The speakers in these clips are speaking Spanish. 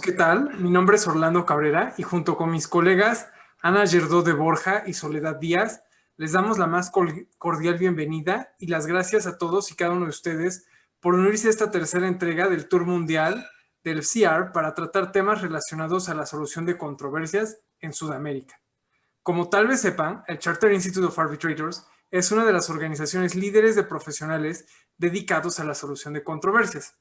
¿Qué tal? Mi nombre es Orlando Cabrera y junto con mis colegas Ana Gerdó de Borja y Soledad Díaz, les damos la más cordial bienvenida y las gracias a todos y cada uno de ustedes por unirse a esta tercera entrega del Tour Mundial del CR para tratar temas relacionados a la solución de controversias en Sudamérica. Como tal vez sepan, el Charter Institute of Arbitrators es una de las organizaciones líderes de profesionales dedicados a la solución de controversias.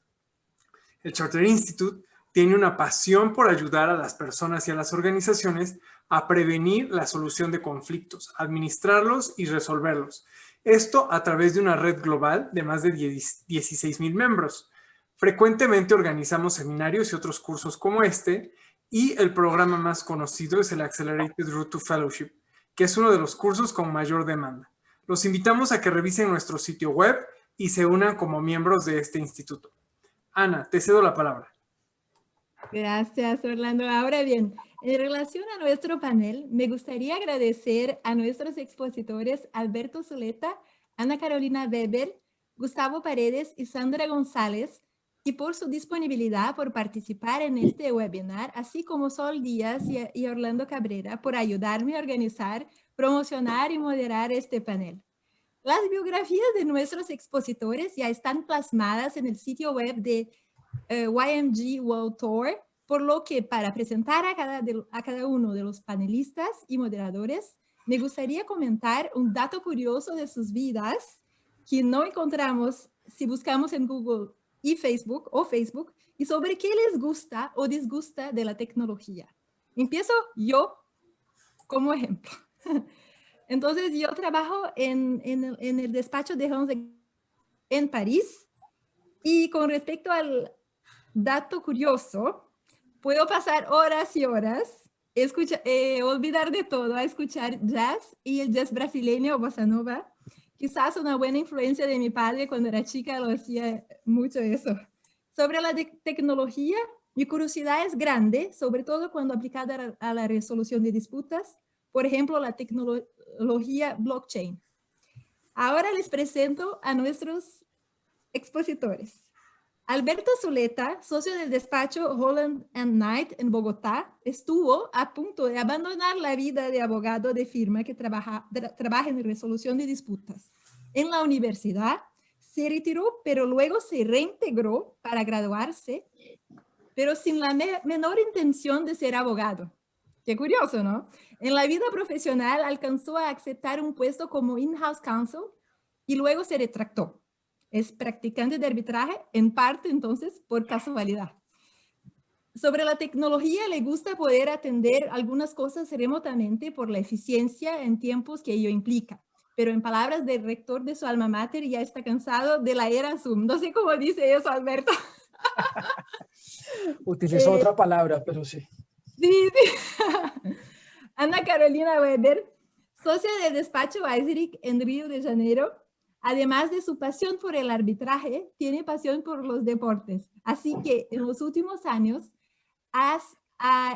El Charter Institute tiene una pasión por ayudar a las personas y a las organizaciones a prevenir la solución de conflictos, administrarlos y resolverlos. Esto a través de una red global de más de 16,000 miembros. Frecuentemente organizamos seminarios y otros cursos como este, y el programa más conocido es el Accelerated Route to Fellowship, que es uno de los cursos con mayor demanda. Los invitamos a que revisen nuestro sitio web y se unan como miembros de este instituto. Ana, te cedo la palabra. Gracias, Orlando. Ahora bien, en relación a nuestro panel, me gustaría agradecer a nuestros expositores Alberto Zuleta, Ana Carolina Weber, Gustavo Paredes y Sandra González, y por su disponibilidad por participar en este webinar, así como Sol Díaz y Orlando Cabrera por ayudarme a organizar, promocionar y moderar este panel. Las biografías de nuestros expositores ya están plasmadas en el sitio web de YMG World Tour, por lo que para presentar a cada uno de los panelistas y moderadores, me gustaría comentar un dato curioso de sus vidas que no encontramos si buscamos en Google y Facebook y sobre qué les gusta o disgusta de la tecnología. Empiezo yo como ejemplo. Entonces, yo trabajo en el despacho de Hans en París, y con respecto al dato curioso, puedo pasar horas y horas, olvidar de todo, a escuchar jazz y el jazz brasileño o bossa nova. Quizás una buena influencia de mi padre cuando era chica lo hacía mucho eso. Sobre la tecnología, mi curiosidad es grande, sobre todo cuando aplicada a la resolución de disputas, por ejemplo, la tecnología blockchain. Ahora les presento a nuestros expositores. Alberto Zuleta, socio del despacho Holland & Knight en Bogotá, estuvo a punto de abandonar la vida de abogado de firma que trabaja en resolución de disputas. En la universidad se retiró, pero luego se reintegró para graduarse, pero sin la menor intención de ser abogado. Qué curioso, ¿no? En la vida profesional alcanzó a aceptar un puesto como in-house counsel y luego se retractó. Es practicante de arbitraje, en parte entonces por casualidad. Sobre la tecnología, le gusta poder atender algunas cosas remotamente por la eficiencia en tiempos que ello implica. Pero en palabras del rector de su alma mater, ya está cansado de la era Zoom. No sé cómo dice eso, Alberto. Utilizó otra palabra, pero sí. Sí. Ana Carolina Weber, socia del despacho Weiserick en Río de Janeiro. Además de su pasión por el arbitraje, tiene pasión por los deportes. Así que en los últimos años ha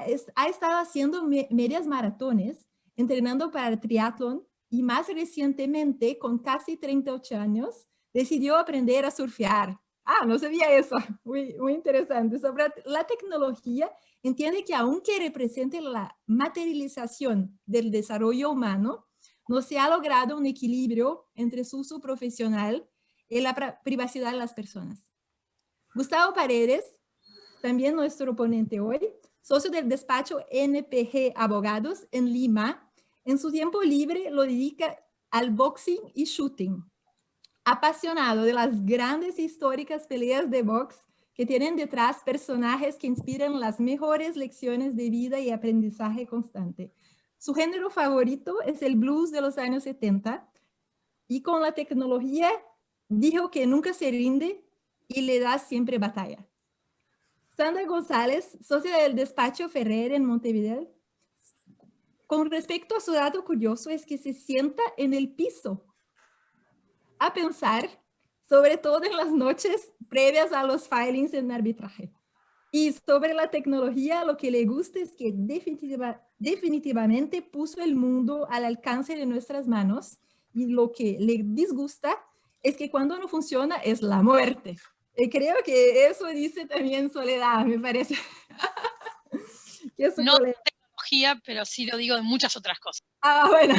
estado haciendo medias maratones, entrenando para el triatlón y más recientemente, con casi 38 años, decidió aprender a surfear. Ah, no sabía eso. Muy interesante. Sobre la tecnología, entiende que aunque represente la materialización del desarrollo humano, no se ha logrado un equilibrio entre su uso profesional y la privacidad de las personas. Gustavo Paredes, también nuestro ponente hoy, socio del despacho NPG Abogados en Lima, en su tiempo libre lo dedica al boxing y shooting. Apasionado de las grandes históricas peleas de box que tienen detrás personajes que inspiran las mejores lecciones de vida y aprendizaje constante. Su género favorito es el blues de los años 70 y con la tecnología dijo que nunca se rinde y le da siempre batalla. Sandra González, socia del despacho Ferrer en Montevideo. Con respecto a su dato curioso es que se sienta en el piso a pensar, sobre todo en las noches previas a los filings en arbitraje. Y sobre la tecnología, lo que le gusta es que definitivamente puso el mundo al alcance de nuestras manos, y lo que le disgusta es que cuando no funciona es la muerte. Y creo que eso dice también Soledad, me parece. que es su No colega. de tecnología, pero sí lo digo de muchas otras cosas. Ah, bueno.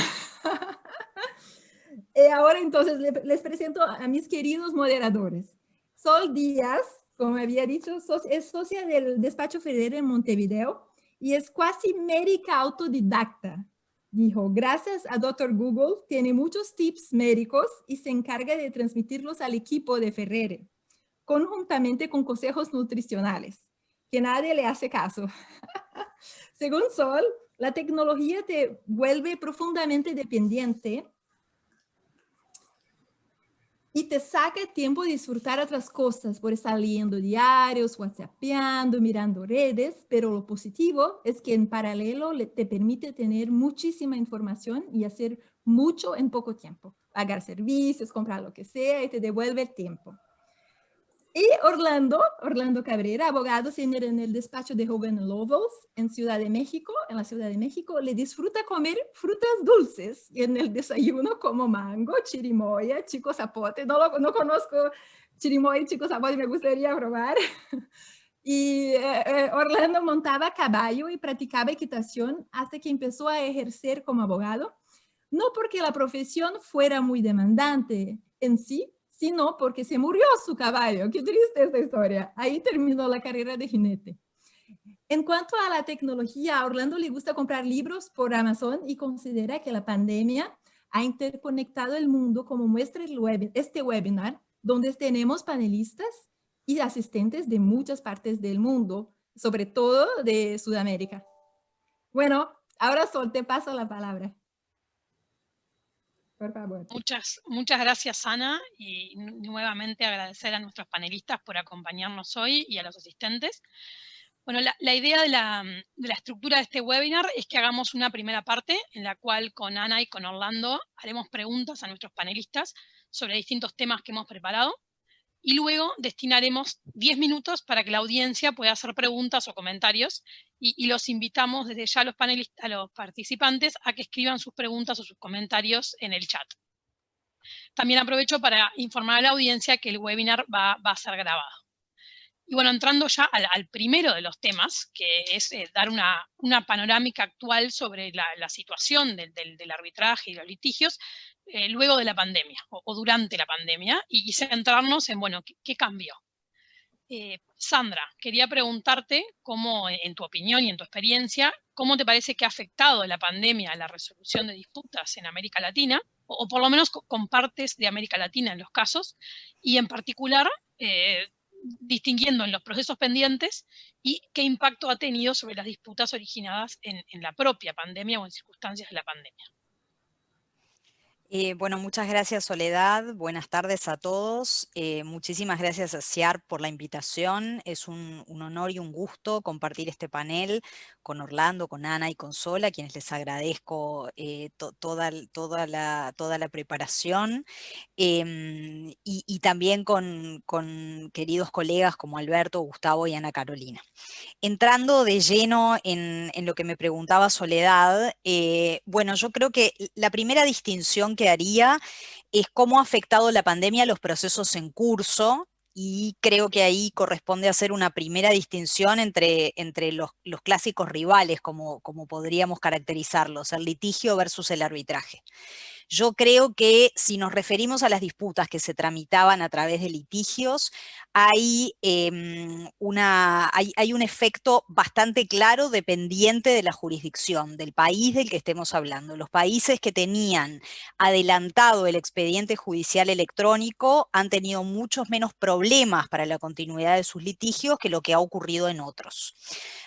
Ahora entonces les presento a mis queridos moderadores. Sol Díaz, como había dicho, es socia del despacho Ferrer en Montevideo y es casi médica autodidacta. Dijo, gracias a Dr. Google, tiene muchos tips médicos y se encarga de transmitirlos al equipo de Ferrer, conjuntamente con consejos nutricionales, que nadie le hace caso. Según Sol, la tecnología te vuelve profundamente dependiente y te saca tiempo de disfrutar otras cosas, por estar leyendo diarios, whatsappeando, mirando redes, pero lo positivo es que en paralelo te permite tener muchísima información y hacer mucho en poco tiempo. Pagar servicios, comprar lo que sea y te devuelve el tiempo. Y Orlando Cabrera, abogado senior en el despacho de Hogan Lovells en Ciudad de México, en la Ciudad de México, le disfruta comer frutas dulces y en el desayuno como mango, chirimoya, chico zapote. No conozco chirimoya y chico zapote, me gustaría probar. Y Orlando montaba caballo y practicaba equitación hasta que empezó a ejercer como abogado, no porque la profesión fuera muy demandante en sí, sino porque se murió su caballo. Qué triste esta historia. Ahí terminó la carrera de jinete. En cuanto a la tecnología, a Orlando le gusta comprar libros por Amazon y considera que la pandemia ha interconectado el mundo, como muestra este webinar, donde tenemos panelistas y asistentes de muchas partes del mundo, sobre todo de Sudamérica. Bueno, ahora Sol, te paso la palabra. Por favor. Muchas gracias, Ana, y nuevamente agradecer a nuestros panelistas por acompañarnos hoy y a los asistentes. Bueno, la idea de la estructura de este webinar es que hagamos una primera parte en la cual con Ana y con Orlando haremos preguntas a nuestros panelistas sobre distintos temas que hemos preparado y luego destinaremos 10 minutos para que la audiencia pueda hacer preguntas o comentarios y los invitamos desde ya a los participantes a que escriban sus preguntas o sus comentarios en el chat. También aprovecho para informar a la audiencia que el webinar va a ser grabado. Y bueno, entrando ya al primero de los temas, que es dar una panorámica actual sobre la situación del arbitraje y los litigios luego de la pandemia o durante la pandemia y centrarnos en, bueno, ¿qué cambió? Sandra, quería preguntarte cómo, en tu opinión y en tu experiencia, ¿cómo te parece que ha afectado la pandemia a la resolución de disputas en América Latina, o por lo menos con partes de América Latina en los casos, y en particular distinguiendo en los procesos pendientes y qué impacto ha tenido sobre las disputas originadas en la propia pandemia o en circunstancias de la pandemia? Bueno, muchas gracias, Soledad. Buenas tardes a todos. Muchísimas gracias a CIAR por la invitación. Es un honor y un gusto compartir este panel con Orlando, con Ana y con Sol, a quienes les agradezco toda la preparación. Y también con queridos colegas como Alberto, Gustavo y Ana Carolina. Entrando de lleno en lo que me preguntaba Soledad, bueno, yo creo que la primera distinción que haría es cómo ha afectado la pandemia a los procesos en curso, y creo que ahí corresponde hacer una primera distinción entre los clásicos rivales, como podríamos caracterizarlos, el litigio versus el arbitraje. Yo creo que si nos referimos a las disputas que se tramitaban a través de litigios, hay un efecto bastante claro dependiente de la jurisdicción, del país del que estemos hablando. Los países que tenían adelantado el expediente judicial electrónico han tenido muchos menos problemas para la continuidad de sus litigios que lo que ha ocurrido en otros.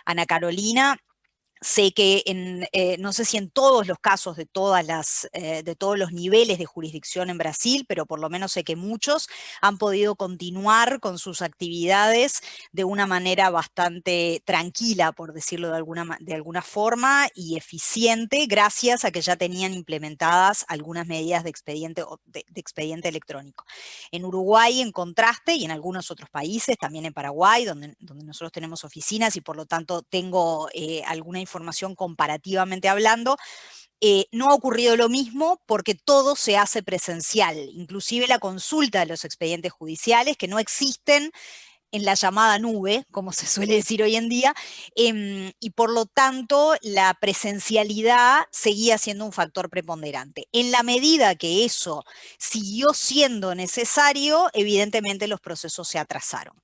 Ana Carolina, sé que no sé si en todos los casos de todos los niveles de jurisdicción en Brasil, pero por lo menos sé que muchos han podido continuar con sus actividades de una manera bastante tranquila, por decirlo de alguna forma, y eficiente, gracias a que ya tenían implementadas algunas medidas de expediente electrónico. En Uruguay, en contraste, y en algunos otros países, también en Paraguay, donde nosotros tenemos oficinas y por lo tanto tengo alguna información comparativamente hablando, no ha ocurrido lo mismo porque todo se hace presencial, inclusive la consulta de los expedientes judiciales que no existen en la llamada nube, como se suele decir hoy en día, y por lo tanto la presencialidad seguía siendo un factor preponderante. En la medida que eso siguió siendo necesario, evidentemente los procesos se atrasaron.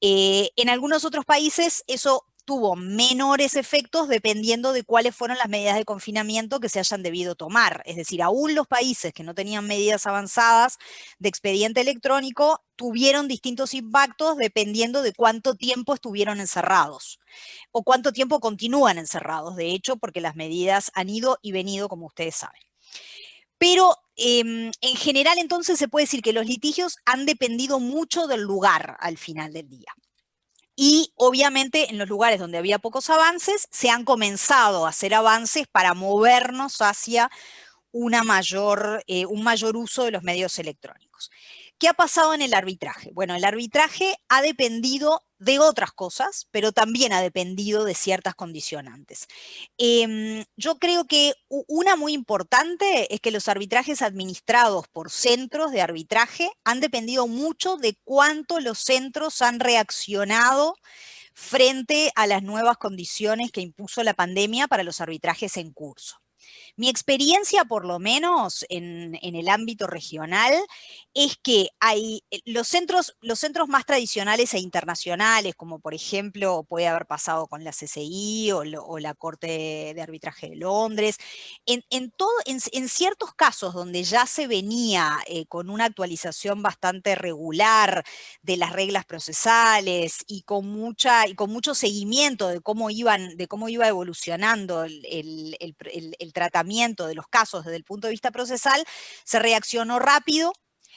En algunos otros países eso tuvo menores efectos dependiendo de cuáles fueron las medidas de confinamiento que se hayan debido tomar. Es decir, aún los países que no tenían medidas avanzadas de expediente electrónico tuvieron distintos impactos dependiendo de cuánto tiempo estuvieron encerrados o cuánto tiempo continúan encerrados, de hecho, porque las medidas han ido y venido, como ustedes saben. Pero en general entonces se puede decir que los litigios han dependido mucho del lugar al final del día. Y obviamente en los lugares donde había pocos avances, se han comenzado a hacer avances para movernos hacia un mayor uso de los medios electrónicos. ¿Qué ha pasado en el arbitraje? Bueno, el arbitraje ha dependido de otras cosas, pero también ha dependido de ciertas condicionantes. Yo creo que una muy importante es que los arbitrajes administrados por centros de arbitraje han dependido mucho de cuánto los centros han reaccionado frente a las nuevas condiciones que impuso la pandemia para los arbitrajes en curso. Mi experiencia, por lo menos en el ámbito regional, es que hay los centros más tradicionales e internacionales, como por ejemplo puede haber pasado con la CCI o la Corte de Arbitraje de Londres, en ciertos casos donde ya se venía con una actualización bastante regular de las reglas procesales y con mucho seguimiento de cómo iba evolucionando el tratamiento de los casos desde el punto de vista procesal, se reaccionó rápido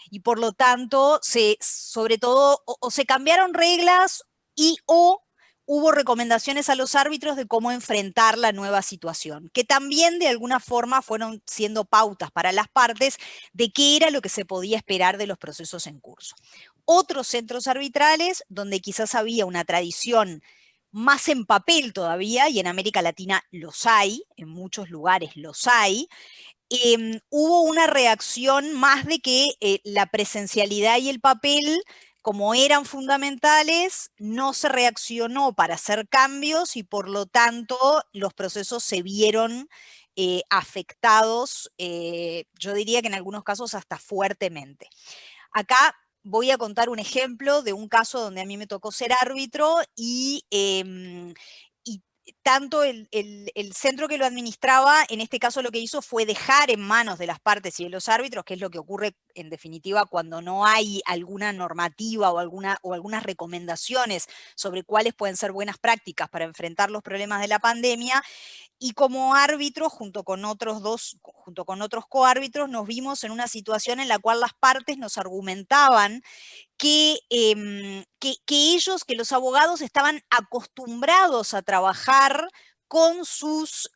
y por lo tanto, sobre todo, o se cambiaron reglas o hubo recomendaciones a los árbitros de cómo enfrentar la nueva situación, que también de alguna forma fueron siendo pautas para las partes de qué era lo que se podía esperar de los procesos en curso. Otros centros arbitrales, donde quizás había una tradición más en papel todavía, y en América Latina los hay, en muchos lugares los hay, hubo una reacción más de que la presencialidad y el papel, como eran fundamentales, no se reaccionó para hacer cambios y por lo tanto los procesos se vieron afectados, yo diría que en algunos casos hasta fuertemente. Acá voy a contar un ejemplo de un caso donde a mí me tocó ser árbitro y tanto el centro que lo administraba, en este caso lo que hizo fue dejar en manos de las partes y de los árbitros, que es lo que ocurre en definitiva cuando no hay alguna normativa o algunas recomendaciones sobre cuáles pueden ser buenas prácticas para enfrentar los problemas de la pandemia. Y como árbitros, junto con otros coárbitros, nos vimos en una situación en la cual las partes nos argumentaban que los abogados estaban acostumbrados a trabajar con sus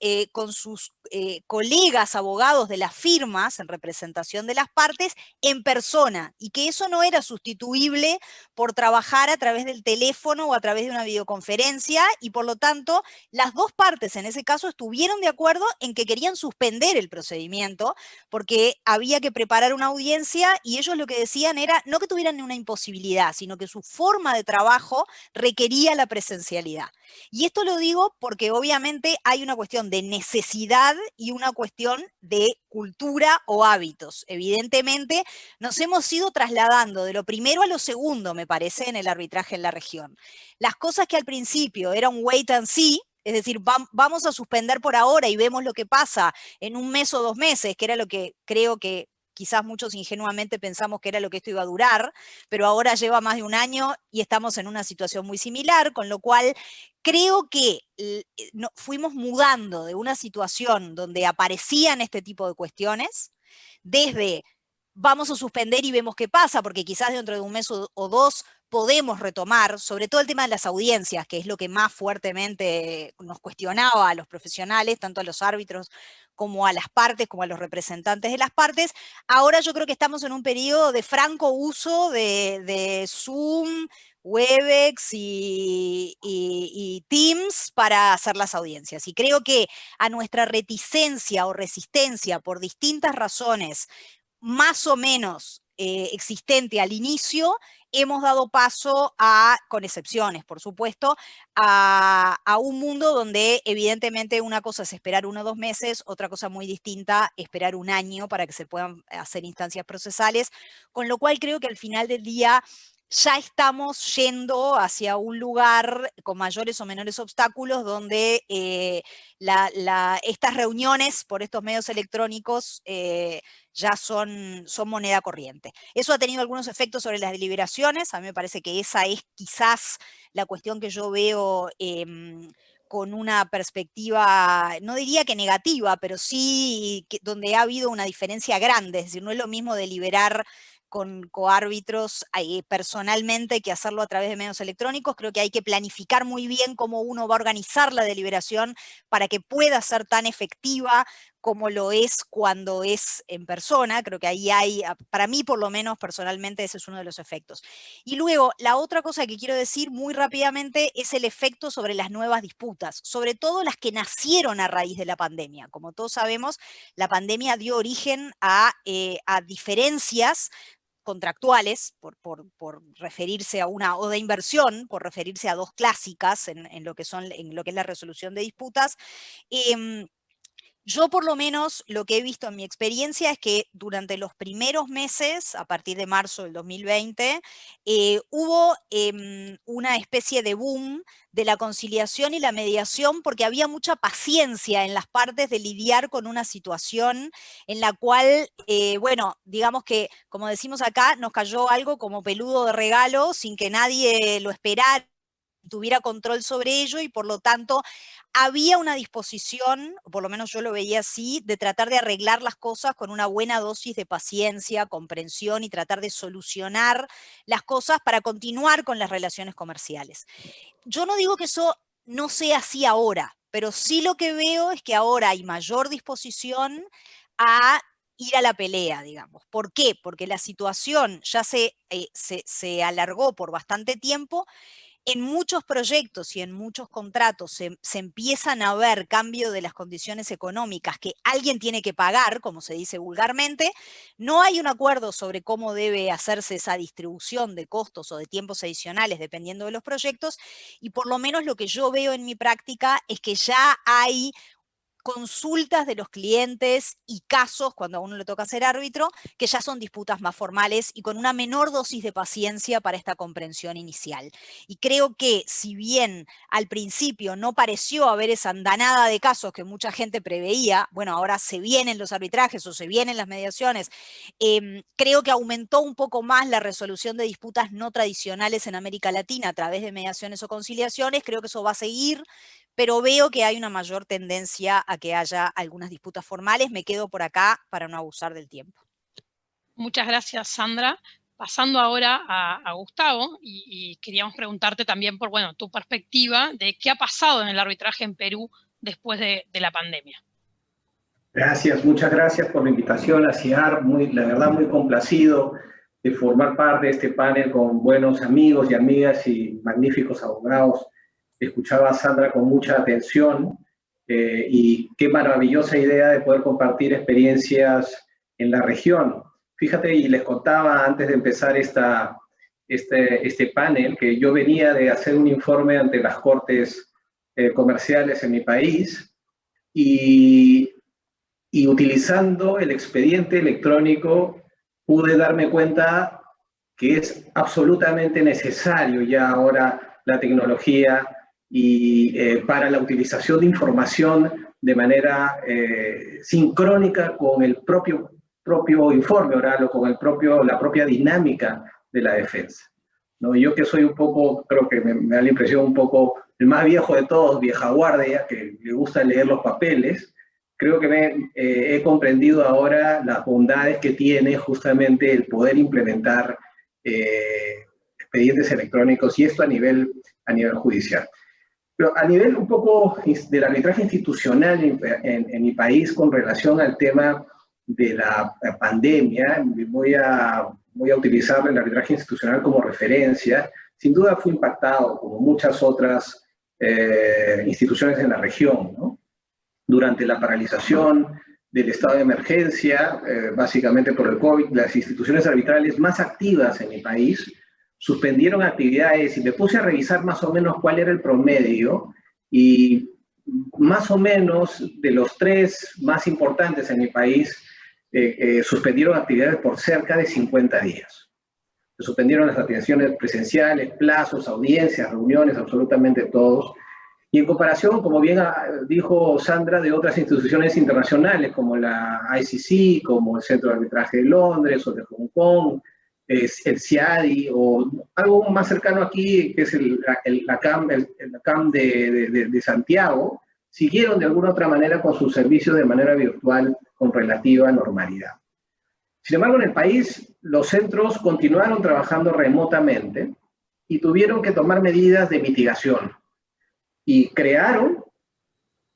colegas abogados de las firmas en representación de las partes en persona y que eso no era sustituible por trabajar a través del teléfono o a través de una videoconferencia y por lo tanto las dos partes en ese caso estuvieron de acuerdo en que querían suspender el procedimiento porque había que preparar una audiencia y ellos lo que decían era no que tuvieran una imposibilidad, sino que su forma de trabajo requería la presencialidad. Y esto lo digo porque obviamente hay una cuestión de necesidad y una cuestión de cultura o hábitos. Evidentemente nos hemos ido trasladando de lo primero a lo segundo, me parece, en el arbitraje en la región. Las cosas que al principio era un wait and see, es decir, vamos a suspender por ahora y vemos lo que pasa en un mes o 2 meses, que era lo que creo que quizás muchos ingenuamente pensamos que era lo que esto iba a durar, pero ahora lleva más de 1 año y estamos en una situación muy similar, con lo cual creo que fuimos mudando de una situación donde aparecían este tipo de cuestiones, desde vamos a suspender y vemos qué pasa, porque quizás dentro de 1 mes o 2 podemos retomar, sobre todo el tema de las audiencias, que es lo que más fuertemente nos cuestionaba a los profesionales, tanto a los árbitros como a las partes, como a los representantes de las partes. Ahora yo creo que estamos en un periodo de franco uso de Zoom, Webex y Teams para hacer las audiencias. Y creo que a nuestra reticencia o resistencia por distintas razones, más o menos existente al inicio, hemos dado paso a, con excepciones, por supuesto, a un mundo donde evidentemente una cosa es esperar 1 o 2 meses, otra cosa muy distinta, esperar 1 año para que se puedan hacer instancias procesales, con lo cual creo que al final del día ya estamos yendo hacia un lugar con mayores o menores obstáculos donde estas reuniones por estos medios electrónicos ya son moneda corriente. Eso ha tenido algunos efectos sobre las deliberaciones. A mí me parece que esa es quizás la cuestión que yo veo con una perspectiva, no diría que negativa, pero sí donde ha habido una diferencia grande. Es decir, no es lo mismo deliberar con coárbitros personalmente que hacerlo a través de medios electrónicos. Creo que hay que planificar muy bien cómo uno va a organizar la deliberación para que pueda ser tan efectiva como lo es cuando es en persona. Creo que ahí hay, para mí por lo menos personalmente, ese es uno de los efectos. Y luego, la otra cosa que quiero decir muy rápidamente es el efecto sobre las nuevas disputas, sobre todo las que nacieron a raíz de la pandemia. Como todos sabemos, la pandemia dio origen a diferencias contractuales, por referirse a una, o de inversión, por referirse a 2 clásicas en lo que es la resolución de disputas. Yo por lo menos lo que he visto en mi experiencia es que durante los primeros meses, a partir de marzo del 2020, hubo una especie de boom de la conciliación y la mediación porque había mucha paciencia en las partes de lidiar con una situación en la cual, bueno, digamos que, como decimos acá, nos cayó algo como peludo de regalo sin que nadie lo esperara, tuviera control sobre ello, y por lo tanto había una disposición, por lo menos yo lo veía así, de tratar de arreglar las cosas con una buena dosis de paciencia, comprensión y tratar de solucionar las cosas para continuar con las relaciones comerciales. Yo no digo que eso no sea así ahora, pero sí lo que veo es que ahora hay mayor disposición a ir a la pelea, digamos. ¿Por qué? Porque la situación ya se alargó por bastante tiempo. En muchos proyectos y en muchos contratos se empiezan a ver cambio de las condiciones económicas que alguien tiene que pagar, como se dice vulgarmente. No hay un acuerdo sobre cómo debe hacerse esa distribución de costos o de tiempos adicionales dependiendo de los proyectos, y por lo menos lo que yo veo en mi práctica es que ya hay consultas de los clientes y casos, cuando a uno le toca ser árbitro, que ya son disputas más formales y con una menor dosis de paciencia para esta comprensión inicial. Y creo que si bien al principio no pareció haber esa andanada de casos que mucha gente preveía, bueno, ahora se vienen los arbitrajes o se vienen las mediaciones, creo que aumentó un poco más la resolución de disputas no tradicionales en América Latina a través de mediaciones o conciliaciones. Creo que eso va a seguir, pero veo que hay una mayor tendencia a que haya algunas disputas formales. Me quedo por acá para no abusar del tiempo. Muchas gracias, Sandra. Pasando ahora a Gustavo, y queríamos preguntarte también por, bueno, tu perspectiva de qué ha pasado en el arbitraje en Perú después de la pandemia. Gracias, muchas gracias por la invitación a CIAR. La verdad, muy complacido de formar parte de este panel con buenos amigos y amigas y magníficos abogados. Escuchaba a Sandra con mucha atención y qué maravillosa idea de poder compartir experiencias en la región. Fíjate, y les contaba antes de empezar este panel, que yo venía de hacer un informe ante las cortes comerciales en mi país y utilizando el expediente electrónico pude darme cuenta que es absolutamente necesario ya ahora la tecnología y para la utilización de información de manera sincrónica con el propio informe oral o con la propia dinámica de la defensa, ¿no? Yo que soy un poco, creo que me da la impresión un poco el más viejo de todos, vieja guardia, que le gusta leer los papeles, creo que he comprendido ahora las bondades que tiene justamente el poder implementar expedientes electrónicos, y esto a nivel judicial. Pero a nivel un poco del arbitraje institucional en mi país con relación al tema de la pandemia, voy a utilizar el arbitraje institucional como referencia. Sin duda fue impactado, como muchas otras instituciones en la región, ¿no? Durante la paralización del estado de emergencia, básicamente por el COVID, las instituciones arbitrales más activas en mi país suspendieron actividades y me puse a revisar más o menos cuál era el promedio y más o menos de los 3 más importantes en mi país suspendieron actividades por cerca de 50 días. Se suspendieron las atenciones presenciales, plazos, audiencias, reuniones, absolutamente todos. Y en comparación, como bien dijo Sandra, de otras instituciones internacionales como la ICC, como el Centro de Arbitraje de Londres o de Hong Kong, el CIADI, o algo más cercano aquí, que es la CAM de Santiago, siguieron de alguna otra manera con sus servicios de manera virtual con relativa normalidad. Sin embargo, en el país, los centros continuaron trabajando remotamente y tuvieron que tomar medidas de mitigación. Y crearon,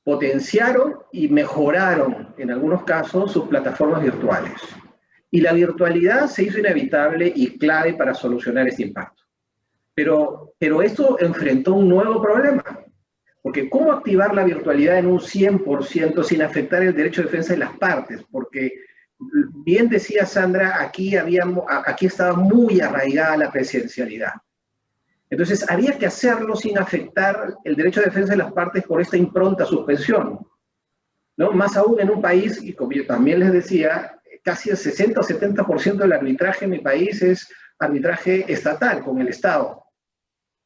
potenciaron y mejoraron, en algunos casos, sus plataformas virtuales. Y la virtualidad se hizo inevitable y clave para solucionar este impacto. Pero esto enfrentó un nuevo problema. Porque ¿cómo activar la virtualidad en un 100% sin afectar el derecho de defensa de las partes? Porque, bien decía Sandra, aquí estaba muy arraigada la presencialidad. Entonces, había que hacerlo sin afectar el derecho de defensa de las partes por esta impronta suspensión, ¿no? Más aún en un país, y como yo también les decía, casi el 60 o 70% del arbitraje en mi país es arbitraje estatal, con el Estado,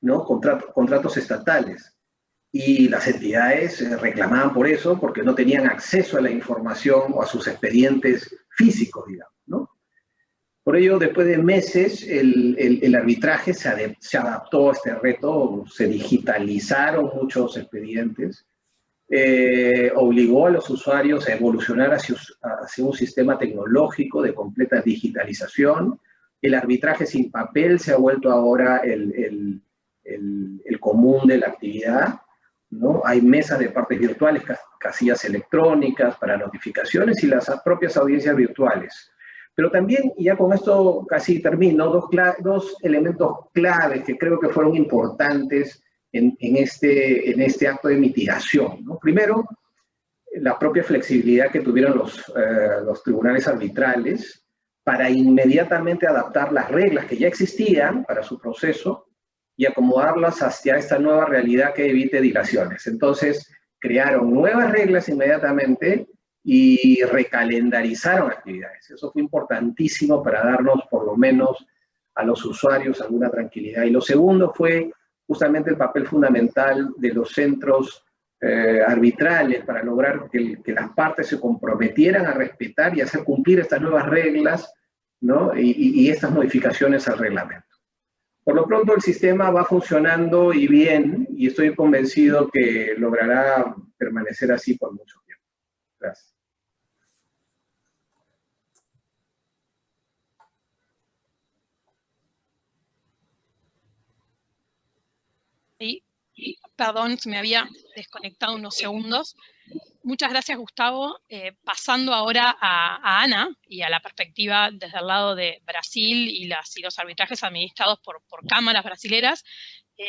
¿no? Contratos estatales. Y las entidades reclamaban por eso, porque no tenían acceso a la información o a sus expedientes físicos, digamos, ¿no? Por ello, después de meses, el arbitraje se adaptó a este reto, se digitalizaron muchos expedientes, obligó a los usuarios a evolucionar hacia un sistema tecnológico de completa digitalización. El arbitraje sin papel se ha vuelto ahora el común de la actividad, ¿no? Hay mesas de partes virtuales, casillas electrónicas para notificaciones y las propias audiencias virtuales. Pero también, y ya con esto casi termino, dos elementos claves que creo que fueron importantes en este acto de mitigación, ¿no? Primero, la propia flexibilidad que tuvieron los tribunales arbitrales para inmediatamente adaptar las reglas que ya existían para su proceso y acomodarlas hacia esta nueva realidad que evite dilaciones. Entonces, crearon nuevas reglas inmediatamente y recalendarizaron actividades. Eso fue importantísimo para darnos, por lo menos, a los usuarios alguna tranquilidad. Y lo segundo fue justamente el papel fundamental de los centros arbitrales para lograr que las partes se comprometieran a respetar y hacer cumplir estas nuevas reglas, ¿no? y estas modificaciones al reglamento. Por lo pronto el sistema va funcionando y bien, y estoy convencido que logrará permanecer así por mucho tiempo. Gracias. Sí, perdón, se me había desconectado unos segundos. Muchas gracias, Gustavo. Pasando ahora a Ana y a la perspectiva desde el lado de Brasil y los arbitrajes administrados por cámaras brasileras,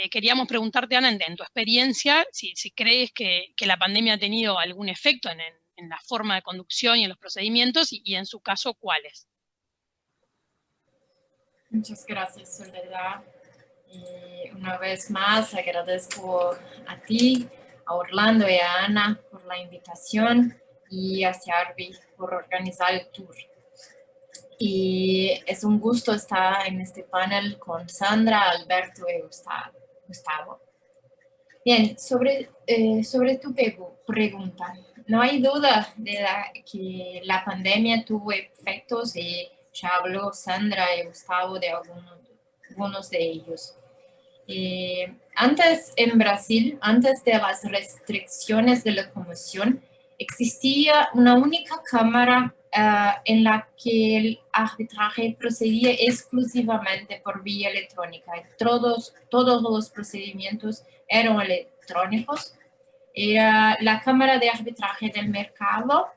queríamos preguntarte, Ana, en tu experiencia, si crees que la pandemia ha tenido algún efecto en la forma de conducción y en los procedimientos, y en su caso, ¿cuáles? Muchas gracias, Soledad. Y una vez más agradezco a ti, a Orlando y a Ana por la invitación y a Ciarbi por organizar el tour. Y es un gusto estar en este panel con Sandra, Alberto y Gustavo. Bien, sobre tu pregunta, no hay duda de que la pandemia tuvo efectos y ya habló Sandra y Gustavo de algunos de ellos. Antes en Brasil, antes de las restricciones de locomoción, existía una única cámara en la que el arbitraje procedía exclusivamente por vía electrónica. Todos los procedimientos eran electrónicos. Era la Cámara de Arbitraje del Mercado,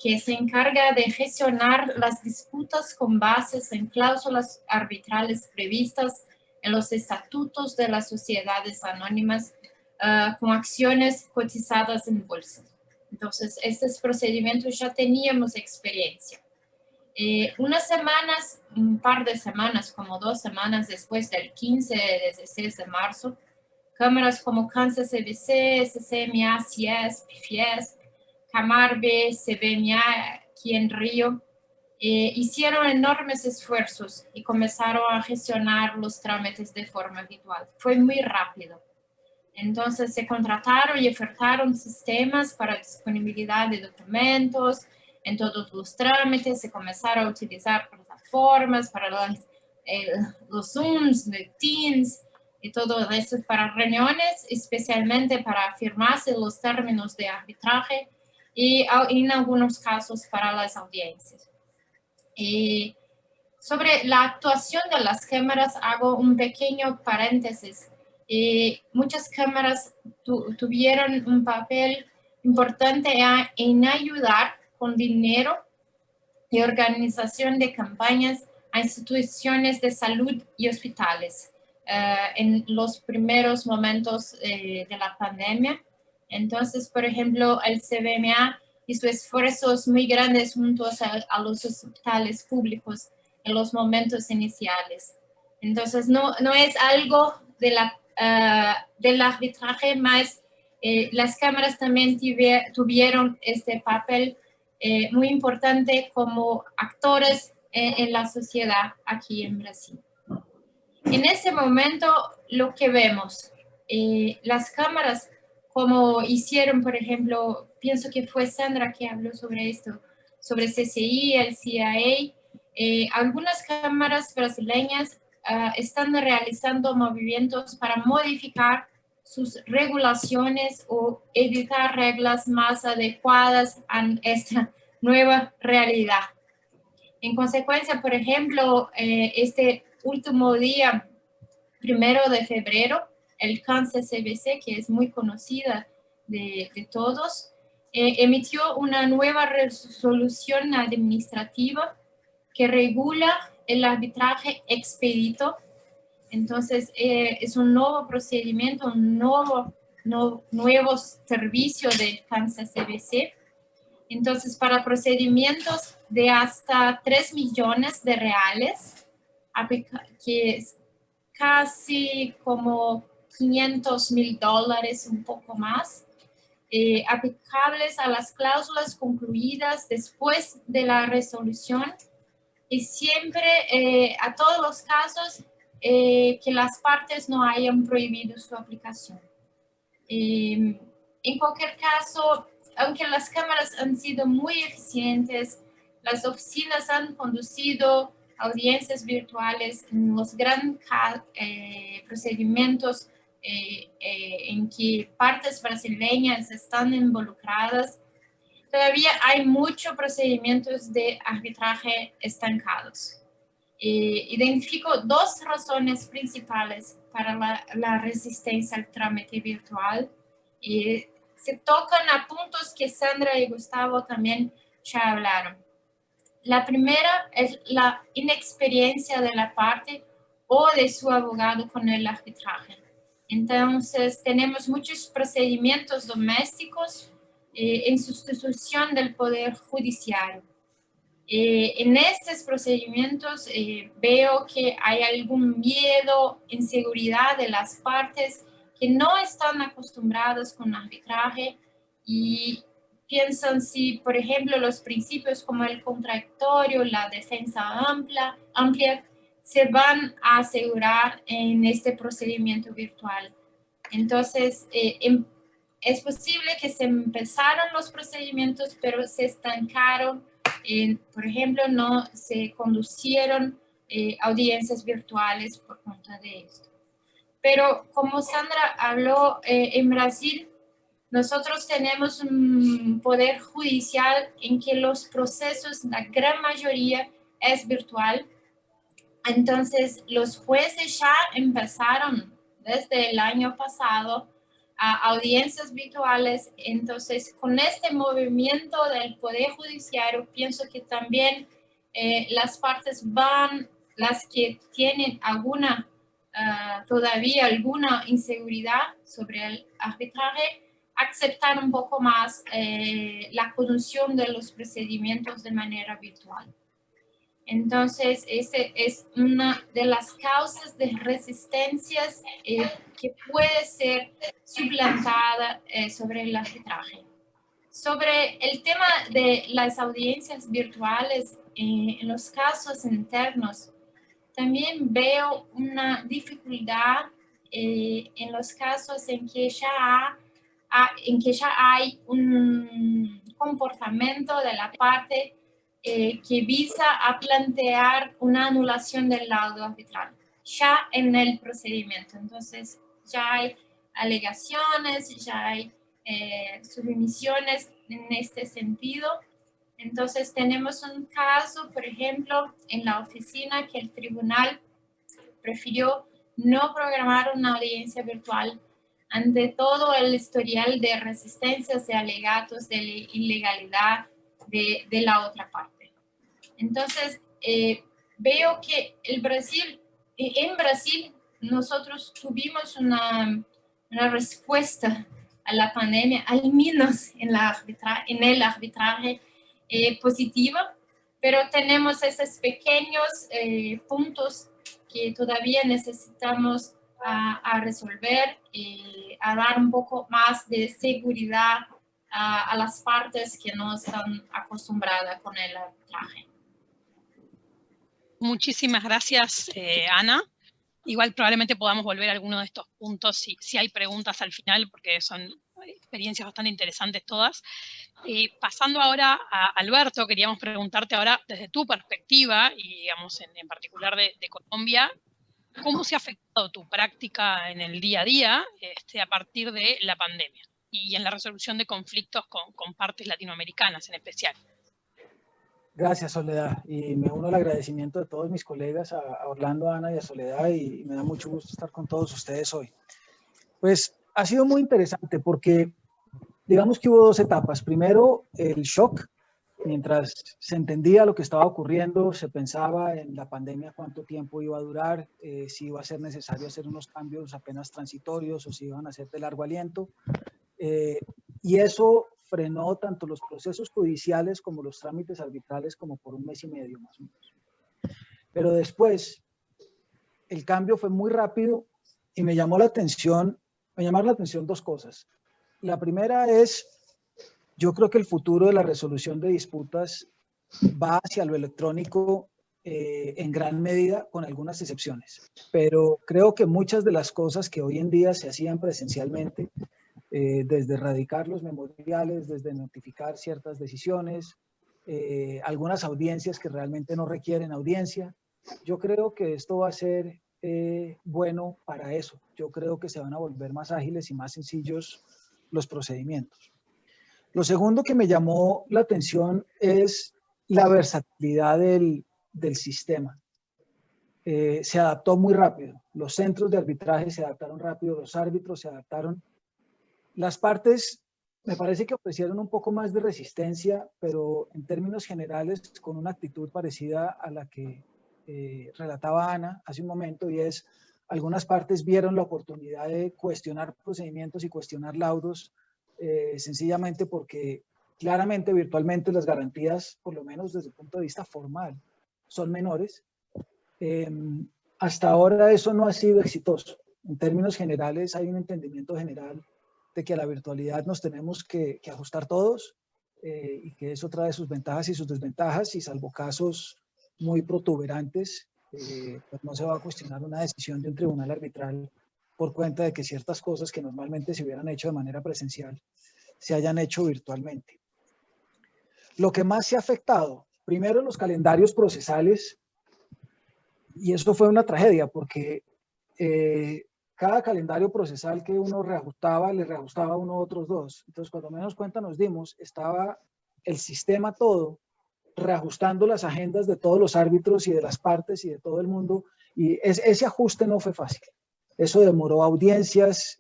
que se encarga de gestionar las disputas con bases en cláusulas arbitrales previstas en los estatutos de las sociedades anónimas con acciones cotizadas en bolsa. Entonces, estos procedimientos ya teníamos experiencia. Un par de semanas, como 2 semanas después del 15 y 16 de marzo, cámaras como Kansas CBC, CCMA, CIESP, FIESP, Camarbe, CBMA, aquí en Río, hicieron enormes esfuerzos y comenzaron a gestionar los trámites de forma virtual. Fue muy rápido. Entonces se contrataron y ofertaron sistemas para disponibilidad de documentos en todos los trámites, se comenzaron a utilizar plataformas para los Zooms, de Teams y todo eso para reuniones, especialmente para firmarse los términos de arbitraje y en algunos casos para las audiencias. Sobre la actuación de las cámaras hago un pequeño paréntesis. Muchas cámaras tuvieron un papel importante en ayudar con dinero y organización de campañas a instituciones de salud y hospitales en los primeros momentos de la pandemia. Entonces, por ejemplo, el CBMA hizo esfuerzos muy grandes juntos a los hospitales públicos en los momentos iniciales. Entonces, no es algo del arbitraje, más las cámaras también tuvieron este papel muy importante como actores en la sociedad aquí en Brasil. En ese momento, lo que vemos, las cámaras, como hicieron, por ejemplo, pienso que fue Sandra que habló sobre esto, sobre CCI, el CIA, algunas cámaras brasileñas están realizando movimientos para modificar sus regulaciones o editar reglas más adecuadas a esta nueva realidad. En consecuencia, por ejemplo, este último día, 1 de febrero, el Kansas CBC, que es muy conocida de todos, emitió una nueva resolución administrativa que regula el arbitraje expedito. Entonces, es un nuevo procedimiento, un nuevo servicio del Kansas CBC. Entonces, para procedimientos de hasta 3 millones de reales, que es casi como $500,000, un poco más, aplicables a las cláusulas concluidas después de la resolución y siempre a todos los casos que las partes no hayan prohibido su aplicación. En cualquier caso, aunque las cámaras han sido muy eficientes, las oficinas han conducido audiencias virtuales en los grandes procedimientos en que partes brasileñas están involucradas. Todavía hay muchos procedimientos de arbitraje estancados. Identifico 2 razones principales para la resistencia al trámite virtual. Se tocan a puntos que Sandra y Gustavo también ya hablaron. La primera es la inexperiencia de la parte o de su abogado con el arbitraje. Entonces, tenemos muchos procedimientos domésticos en sustitución del Poder Judicial. En estos procedimientos veo que hay algún miedo, inseguridad de las partes que no están acostumbradas con arbitraje y piensan si, por ejemplo, los principios como el contradictorio, la defensa amplia, se van a asegurar en este procedimiento virtual. Entonces, es posible que se empezaron los procedimientos, pero se estancaron. Por ejemplo, no se conducieron audiencias virtuales por cuenta de esto. Pero como Sandra habló, en Brasil, nosotros tenemos un poder judicial en que los procesos, la gran mayoría, es virtual. Entonces, los jueces ya empezaron desde el año pasado a audiencias virtuales. Entonces, con este movimiento del Poder Judiciario, pienso que también las partes las que tienen todavía alguna inseguridad sobre el arbitraje, aceptar un poco más la conducción de los procedimientos de manera virtual. Entonces, esa es una de las causas de resistencias que puede ser suplantada sobre el arbitraje. Sobre el tema de las audiencias virtuales, en los casos internos, también veo una dificultad en los casos en que ya hay un comportamiento de la parte que visa a plantear una anulación del laudo arbitral, ya en el procedimiento. Entonces, ya hay alegaciones, ya hay submisiones en este sentido. Entonces, tenemos un caso, por ejemplo, en la oficina que el tribunal prefirió no programar una audiencia virtual ante todo el historial de resistencias, de alegatos, de ilegalidad de la otra parte. Entonces, veo que en Brasil nosotros tuvimos una respuesta a la pandemia, al menos en el arbitraje positiva, pero tenemos esos pequeños puntos que todavía necesitamos a resolver, a dar un poco más de seguridad a las partes que no están acostumbradas con el arbitraje. Muchísimas gracias, Ana. Igual probablemente podamos volver a alguno de estos puntos si hay preguntas al final, porque son experiencias bastante interesantes todas. Pasando ahora a Alberto, queríamos preguntarte ahora desde tu perspectiva, y digamos en particular de Colombia, ¿cómo se ha afectado tu práctica en el día a día a partir de la pandemia y en la resolución de conflictos con partes latinoamericanas en especial? Gracias, Soledad, y me uno al agradecimiento de todos mis colegas, a Orlando, a Ana y a Soledad, y me da mucho gusto estar con todos ustedes hoy. Pues ha sido muy interesante porque digamos que hubo dos etapas. Primero, el shock, mientras se entendía lo que estaba ocurriendo, se pensaba en la pandemia cuánto tiempo iba a durar, si iba a ser necesario hacer unos cambios apenas transitorios o si iban a ser de largo aliento. Y eso frenó tanto los procesos judiciales como los trámites arbitrales como por 1 mes y medio más o menos. Pero después el cambio fue muy rápido y me llamaron la atención dos cosas. La primera es, yo creo que el futuro de la resolución de disputas va hacia lo electrónico en gran medida, con algunas excepciones. Pero creo que muchas de las cosas que hoy en día se hacían presencialmente, desde radicar los memoriales, desde notificar ciertas decisiones, algunas audiencias que realmente no requieren audiencia, yo creo que esto va a ser bueno para eso. Yo creo que se van a volver más ágiles y más sencillos los procedimientos. Lo segundo que me llamó la atención es la versatilidad del sistema. Se adaptó muy rápido. Los centros de arbitraje se adaptaron rápido, los árbitros se adaptaron. Las partes me parece que ofrecieron un poco más de resistencia, pero en términos generales con una actitud parecida a la que relataba Ana hace un momento, y es, algunas partes vieron la oportunidad de cuestionar procedimientos y cuestionar laudos, sencillamente porque claramente virtualmente las garantías, por lo menos desde el punto de vista formal, son menores. Hasta ahora eso no ha sido exitoso. En términos generales hay un entendimiento general de que a la virtualidad nos tenemos que ajustar todos, y que eso trae sus ventajas y sus desventajas, y salvo casos muy protuberantes, pues no se va a cuestionar una decisión de un tribunal arbitral por cuenta de que ciertas cosas que normalmente se hubieran hecho de manera presencial se hayan hecho virtualmente. Lo que más se ha afectado, primero los calendarios procesales, y eso fue una tragedia porque cada calendario procesal que uno reajustaba, le reajustaba uno otros dos. Entonces, cuando menos cuenta nos dimos, estaba el sistema todo reajustando las agendas de todos los árbitros y de las partes y de todo el mundo, y ese ajuste no fue fácil. Eso demoró audiencias,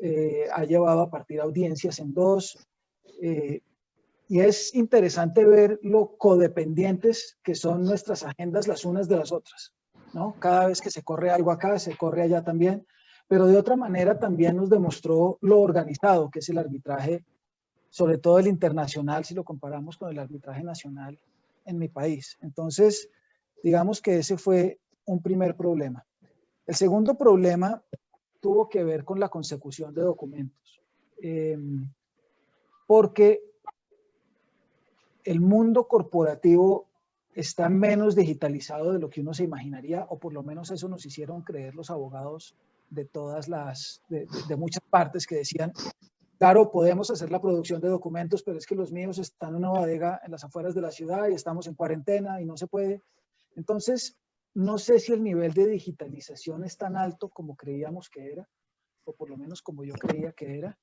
ha llevado a partir audiencias en dos, y es interesante ver lo codependientes que son nuestras agendas las unas de las otras, ¿no? Cada vez que se corre algo acá, se corre allá también, pero de otra manera también nos demostró lo organizado que es el arbitraje, sobre todo el internacional, si lo comparamos con el arbitraje nacional en mi país. Entonces, Digamos que ese fue un primer problema. El segundo problema tuvo que ver con la consecución de documentos, porque el mundo corporativo está menos digitalizado de lo que uno se imaginaría, o por lo menos eso nos hicieron creer los abogados de todas de muchas partes que decían, claro, podemos hacer la producción de documentos, pero es que los míos están en una bodega en las afueras de la ciudad y estamos en cuarentena y no se puede. Entonces, no sé si el nivel de digitalización es tan alto como creíamos que era, o por lo menos como yo creía que era,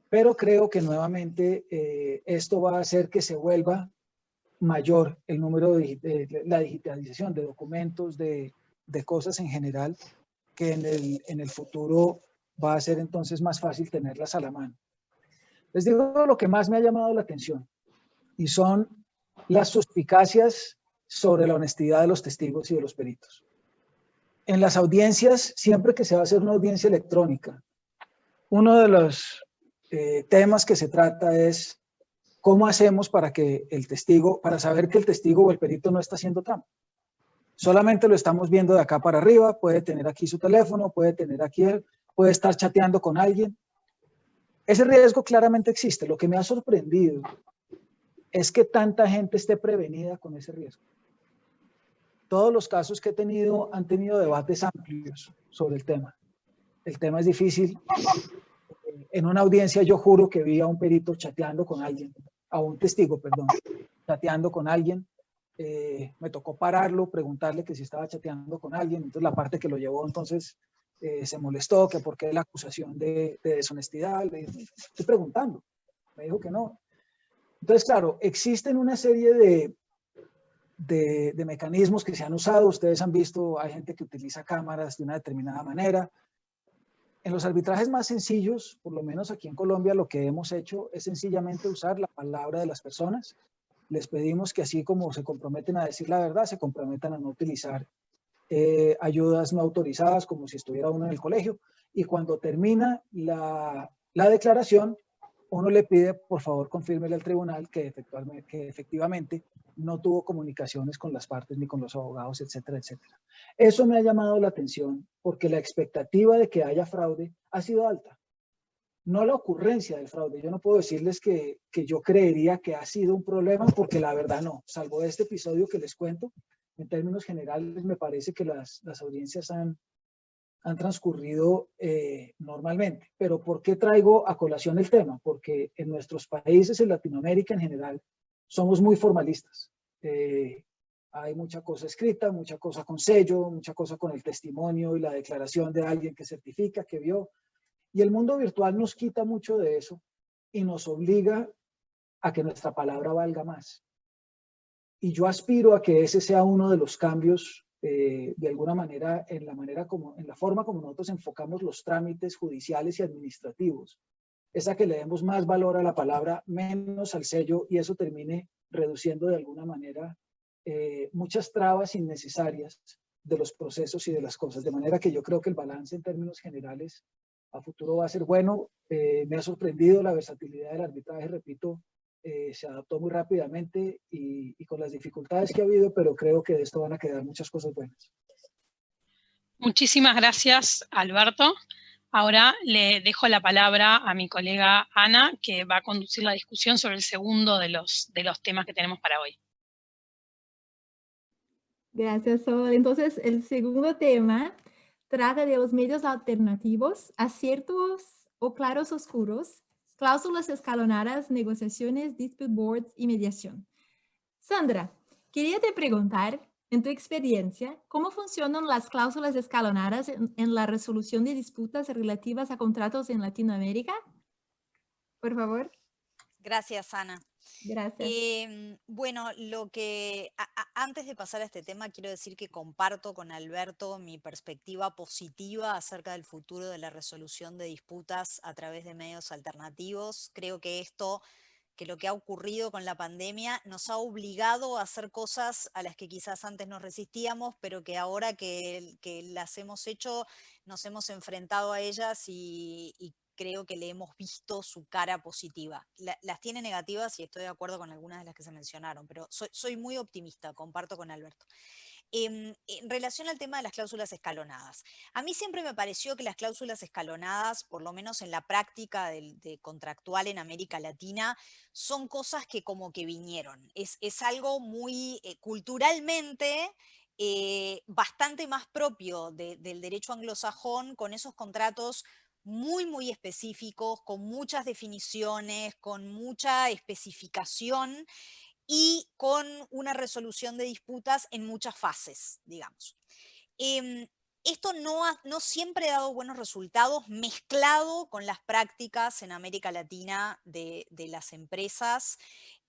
pero creo que nuevamente esto va a hacer que se vuelva mayor el número de la digitalización de documentos, de cosas en general, que en el futuro va a ser entonces más fácil tenerlas a la mano. Les digo lo que más me ha llamado la atención, y son las suspicacias sobre la honestidad de los testigos y de los peritos. En las audiencias, siempre que se va a hacer una audiencia electrónica, uno de los temas que se trata es cómo hacemos para que el testigo, para saber que el testigo o el perito no está haciendo trampa. Solamente lo estamos viendo de acá para arriba, puede tener aquí su teléfono, puede tener aquí, puede estar chateando con alguien. Ese riesgo claramente existe. Lo que me ha sorprendido es que tanta gente esté prevenida con ese riesgo. Todos los casos que he tenido han tenido debates amplios sobre el tema. El tema es difícil. En una audiencia yo juro que vi a un perito chateando con alguien, a un testigo, perdón, chateando con alguien. Me tocó pararlo, preguntarle que si estaba chateando con alguien. Entonces la parte que lo llevó entonces se molestó, que por qué la acusación de deshonestidad. Le estoy preguntando. Me dijo que no. Entonces, claro, existen una serie de mecanismos que se han usado. Ustedes han visto, hay gente que utiliza cámaras de una determinada manera. En los arbitrajes más sencillos, por lo menos aquí en Colombia, lo que hemos hecho es sencillamente usar la palabra de las personas. Les pedimos que así como se comprometen a decir la verdad, se comprometan a no utilizar ayudas no autorizadas como si estuviera uno en el colegio. Y cuando termina la declaración, uno le pide, por favor, confírmele al tribunal que efectivamente no tuvo comunicaciones con las partes ni con los abogados, etcétera, etcétera. Eso me ha llamado la atención porque la expectativa de que haya fraude ha sido alta. No la ocurrencia del fraude. Yo no puedo decirles que yo creería que ha sido un problema porque la verdad no. Salvo este episodio que les cuento, en términos generales me parece que las audiencias han transcurrido normalmente. Pero ¿por qué traigo a colación el tema? Porque en nuestros países, en Latinoamérica en general, somos muy formalistas. Hay mucha cosa escrita, mucha cosa con sello, mucha cosa con el testimonio y la declaración de alguien que certifica, que vio. Y el mundo virtual nos quita mucho de eso y nos obliga a que nuestra palabra valga más. Y yo aspiro a que ese sea uno de los cambios, de alguna manera, en la forma como nosotros enfocamos los trámites judiciales y administrativos. Es a que le demos más valor a la palabra, menos al sello, y eso termine reduciendo de alguna manera muchas trabas innecesarias de los procesos y de las cosas. De manera que yo creo que el balance en términos generales a futuro va a ser bueno. Me ha sorprendido la versatilidad del arbitraje, repito, se adaptó muy rápidamente y con las dificultades que ha habido, pero creo que de esto van a quedar muchas cosas buenas. Muchísimas gracias, Alberto. Ahora le dejo la palabra a mi colega Ana, que va a conducir la discusión sobre el segundo de los temas que tenemos para hoy. Gracias, Sol. Entonces, el segundo tema trata de los medios alternativos, aciertos o claros oscuros, cláusulas escalonadas, negociaciones, dispute boards y mediación. Sandra, quería te preguntar, en tu experiencia, ¿cómo funcionan las cláusulas escalonadas en la resolución de disputas relativas a contratos en Latinoamérica? Por favor. Gracias, Ana. Gracias. Bueno, antes de pasar a este tema, quiero decir que comparto con Alberto mi perspectiva positiva acerca del futuro de la resolución de disputas a través de medios alternativos. Creo que lo que ha ocurrido con la pandemia nos ha obligado a hacer cosas a las que quizás antes nos resistíamos, pero que ahora que las hemos hecho, nos hemos enfrentado a ellas y creo que le hemos visto su cara positiva. Las tiene negativas y estoy de acuerdo con algunas de las que se mencionaron, pero soy muy optimista, comparto con Alberto. En relación al tema de las cláusulas escalonadas. A mí siempre me pareció que las cláusulas escalonadas, por lo menos en la práctica de contractual en América Latina, son cosas que como que vinieron. Es algo muy culturalmente bastante más propio del derecho anglosajón, con esos contratos muy, muy específicos, con muchas definiciones, con mucha especificación, y con una resolución de disputas en muchas fases, digamos. Esto no siempre ha dado buenos resultados mezclado con las prácticas en América Latina de las empresas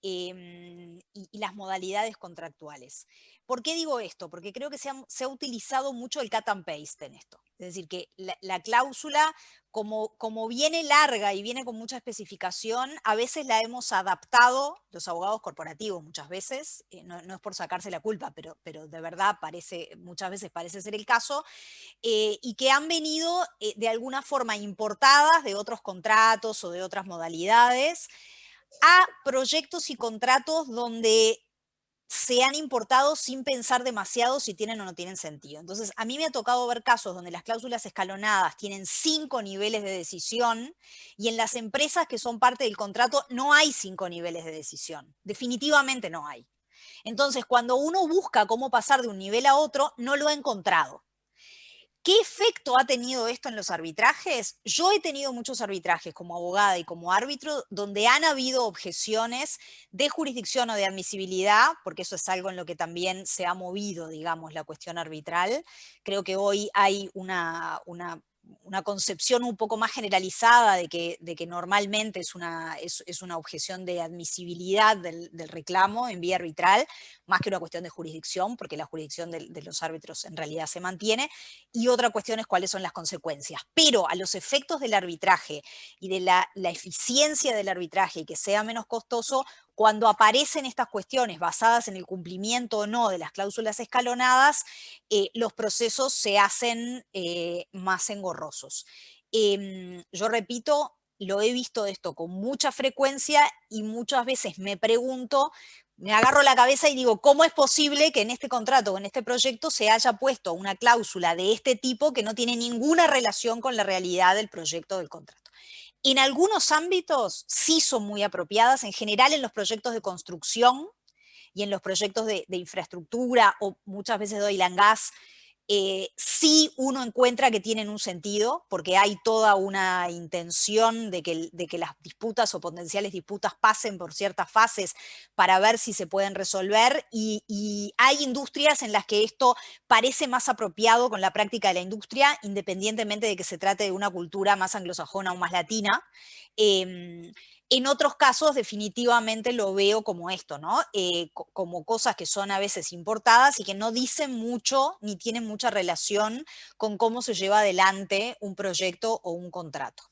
y las modalidades contractuales. ¿Por qué digo esto? Porque creo que se ha utilizado mucho el cut and paste en esto. Es decir, que la cláusula, como viene larga y viene con mucha especificación, a veces la hemos adaptado, los abogados corporativos muchas veces, no es por sacarse la culpa, pero de verdad muchas veces parece ser el caso, y que han venido de alguna forma importadas de otros contratos o de otras modalidades a proyectos y contratos donde se han importado sin pensar demasiado si tienen o no tienen sentido. Entonces, a mí me ha tocado ver casos donde las cláusulas escalonadas tienen 5 niveles de decisión y en las empresas que son parte del contrato no hay 5 niveles de decisión. Definitivamente no hay. Entonces, cuando uno busca cómo pasar de un nivel a otro, no lo ha encontrado. ¿Qué efecto ha tenido esto en los arbitrajes? Yo he tenido muchos arbitrajes como abogada y como árbitro donde han habido objeciones de jurisdicción o de admisibilidad, porque eso es algo en lo que también se ha movido, digamos, la cuestión arbitral. Creo que hoy hay una concepción un poco más generalizada de que normalmente es una objeción de admisibilidad del reclamo en vía arbitral, más que una cuestión de jurisdicción, porque la jurisdicción de los árbitros en realidad se mantiene, y otra cuestión es cuáles son las consecuencias. Pero a los efectos del arbitraje y de la eficiencia del arbitraje y que sea menos costoso, cuando aparecen estas cuestiones basadas en el cumplimiento o no de las cláusulas escalonadas, los procesos se hacen más engorrosos. Yo repito, lo he visto esto con mucha frecuencia y muchas veces me pregunto, me agarro la cabeza y digo, ¿cómo es posible que en este contrato o en este proyecto se haya puesto una cláusula de este tipo que no tiene ninguna relación con la realidad del proyecto del contrato? En algunos ámbitos sí son muy apropiadas, en general en los proyectos de construcción y en los proyectos de infraestructura o muchas veces de oil and gas, sí uno encuentra que tienen un sentido, porque hay toda una intención de que las disputas o potenciales disputas pasen por ciertas fases para ver si se pueden resolver, y hay industrias en las que esto parece más apropiado con la práctica de la industria, independientemente de que se trate de una cultura más anglosajona o más latina. En otros casos definitivamente lo veo como esto, ¿no? Como cosas que son a veces importadas y que no dicen mucho ni tienen mucha relación con cómo se lleva adelante un proyecto o un contrato.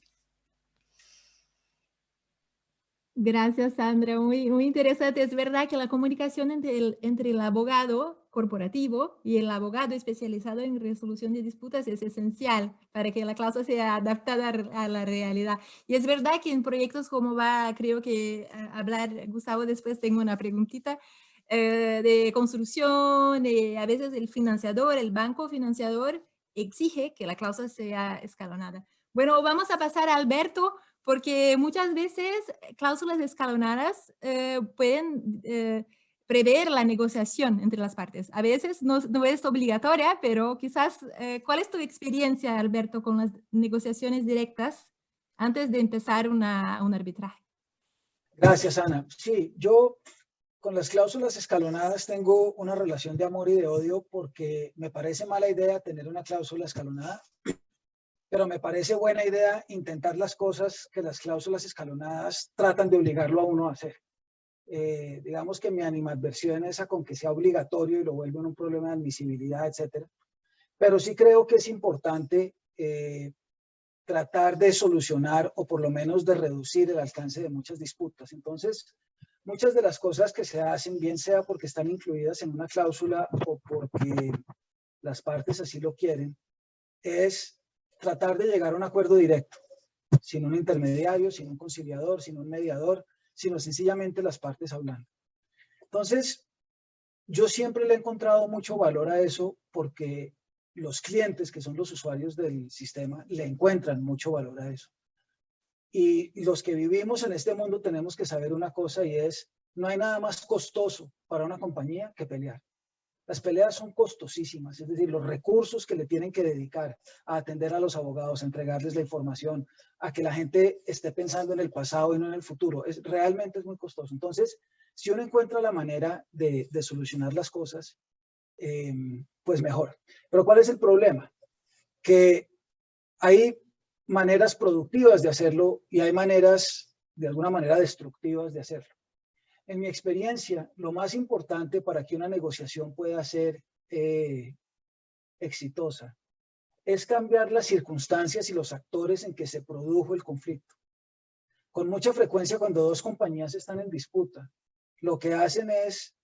Gracias, Sandra. Muy, muy interesante. Es verdad que la comunicación entre el abogado corporativo y el abogado especializado en resolución de disputas es esencial para que la cláusula sea adaptada a la realidad. Y es verdad que en proyectos como creo que hablar Gustavo después, tengo una preguntita, de construcción, a veces el financiador, el banco financiador exige que la cláusula sea escalonada. Bueno, vamos a pasar a Alberto, porque muchas veces cláusulas escalonadas pueden prever la negociación entre las partes. A veces no es obligatoria, pero quizás, ¿cuál es tu experiencia, Alberto, con las negociaciones directas antes de empezar un arbitraje? Gracias, Ana. Sí, yo con las cláusulas escalonadas tengo una relación de amor y de odio, porque me parece mala idea tener una cláusula escalonada, pero me parece buena idea intentar las cosas que las cláusulas escalonadas tratan de obligarlo a uno a hacer. Digamos que mi animadversión es a con que sea obligatorio y lo vuelven un problema de admisibilidad, etcétera. Pero sí creo que es importante tratar de solucionar o por lo menos de reducir el alcance de muchas disputas. Entonces, muchas de las cosas que se hacen, bien sea porque están incluidas en una cláusula o porque las partes así lo quieren, es tratar de llegar a un acuerdo directo, sin un intermediario, sin un conciliador, sin un mediador, sino sencillamente las partes hablando. Entonces, yo siempre le he encontrado mucho valor a eso porque los clientes, que son los usuarios del sistema, le encuentran mucho valor a eso. Y los que vivimos en este mundo tenemos que saber una cosa, y es, no hay nada más costoso para una compañía que pelear. Las peleas son costosísimas, es decir, los recursos que le tienen que dedicar a atender a los abogados, a entregarles la información, a que la gente esté pensando en el pasado y no en el futuro, realmente es muy costoso. Entonces, si uno encuentra la manera de solucionar las cosas, pues mejor. Pero ¿cuál es el problema? Que hay maneras productivas de hacerlo y hay maneras, de alguna manera, destructivas de hacerlo. En mi experiencia, lo más importante para que una negociación pueda ser exitosa es cambiar las circunstancias y los actores en que se produjo el conflicto. Con mucha frecuencia, cuando dos compañías están en disputa, lo que hacen es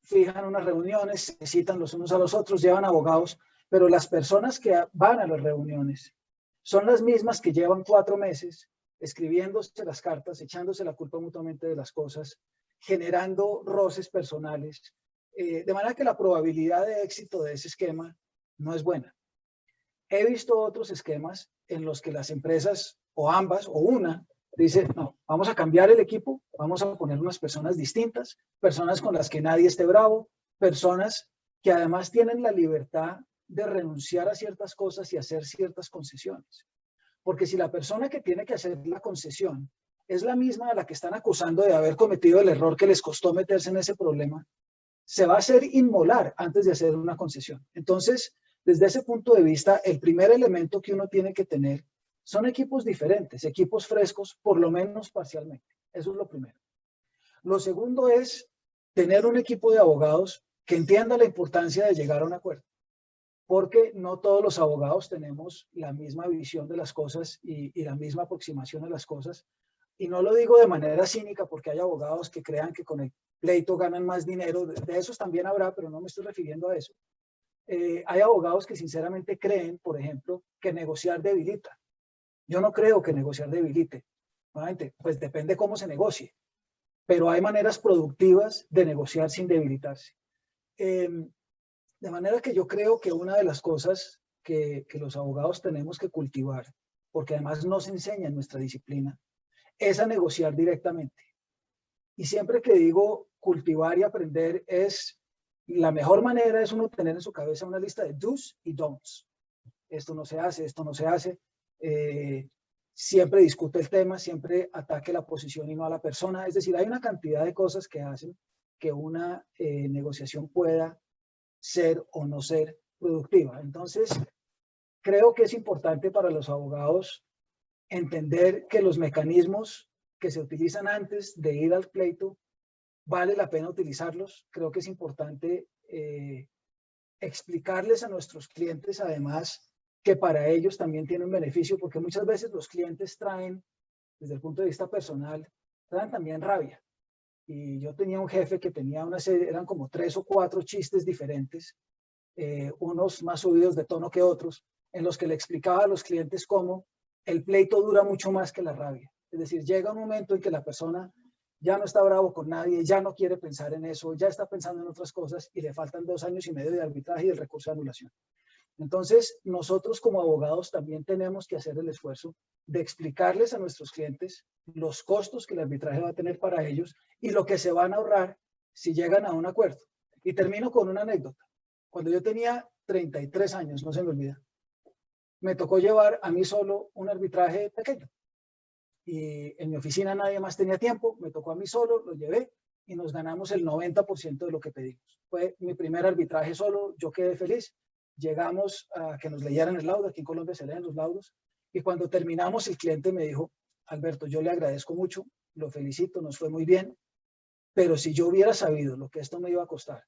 fijan unas reuniones, se citan los unos a los otros, llevan abogados, pero las personas que van a las reuniones son las mismas que llevan 4 meses escribiéndose las cartas, echándose la culpa mutuamente de las cosas, generando roces personales, de manera que la probabilidad de éxito de ese esquema no es buena. He visto otros esquemas en los que las empresas, o ambas, o una, dicen, no, vamos a cambiar el equipo, vamos a poner unas personas distintas, personas con las que nadie esté bravo, personas que además tienen la libertad de renunciar a ciertas cosas y hacer ciertas concesiones. Porque si la persona que tiene que hacer la concesión es la misma a la que están acusando de haber cometido el error que les costó meterse en ese problema, se va a hacer inmolar antes de hacer una concesión. Entonces, desde ese punto de vista, el primer elemento que uno tiene que tener son equipos diferentes, equipos frescos, por lo menos parcialmente. Eso es lo primero. Lo segundo es tener un equipo de abogados que entienda la importancia de llegar a un acuerdo. Porque no todos los abogados tenemos la misma visión de las cosas y la misma aproximación a las cosas. Y no lo digo de manera cínica porque hay abogados que crean que con el pleito ganan más dinero. De esos también habrá, pero no me estoy refiriendo a eso. Hay abogados que sinceramente creen, por ejemplo, que negociar debilita. Yo no creo que negociar debilite. Nuevamente, pues depende cómo se negocie. Pero hay maneras productivas de negociar sin debilitarse. De manera que yo creo que una de las cosas que los abogados tenemos que cultivar, porque además nos enseña en nuestra disciplina, es a negociar directamente. Y siempre que digo cultivar y aprender, la mejor manera es uno tener en su cabeza una lista de do's y don'ts. Esto no se hace, esto no se hace. Siempre discute el tema, siempre ataque la posición y no a la persona. Es decir, hay una cantidad de cosas que hacen que una negociación pueda ser o no ser productiva. Entonces, creo que es importante para los abogados entender que los mecanismos que se utilizan antes de ir al pleito, vale la pena utilizarlos. Creo que es importante explicarles a nuestros clientes, además, que para ellos también tiene un beneficio, porque muchas veces los clientes traen, desde el punto de vista personal, traen también rabia. Y yo tenía un jefe que tenía una serie, eran como 3 o 4 chistes diferentes, unos más subidos de tono que otros, en los que le explicaba a los clientes cómo el pleito dura mucho más que la rabia. Es decir, llega un momento en que la persona ya no está bravo con nadie, ya no quiere pensar en eso, ya está pensando en otras cosas y le faltan 2 años y medio de arbitraje y el recurso de anulación. Entonces, nosotros como abogados también tenemos que hacer el esfuerzo de explicarles a nuestros clientes los costos que el arbitraje va a tener para ellos y lo que se van a ahorrar si llegan a un acuerdo. Y termino con una anécdota. Cuando yo tenía 33 años, no se me olvida, me tocó llevar a mí solo un arbitraje pequeño. Y en mi oficina nadie más tenía tiempo, me tocó a mí solo, lo llevé y nos ganamos el 90% de lo que pedimos. Fue mi primer arbitraje solo, yo quedé feliz. Llegamos a que nos leyeran el laudo, aquí en Colombia se leen los laudos, y cuando terminamos el cliente me dijo, Alberto, yo le agradezco mucho, lo felicito, nos fue muy bien, pero si yo hubiera sabido lo que esto me iba a costar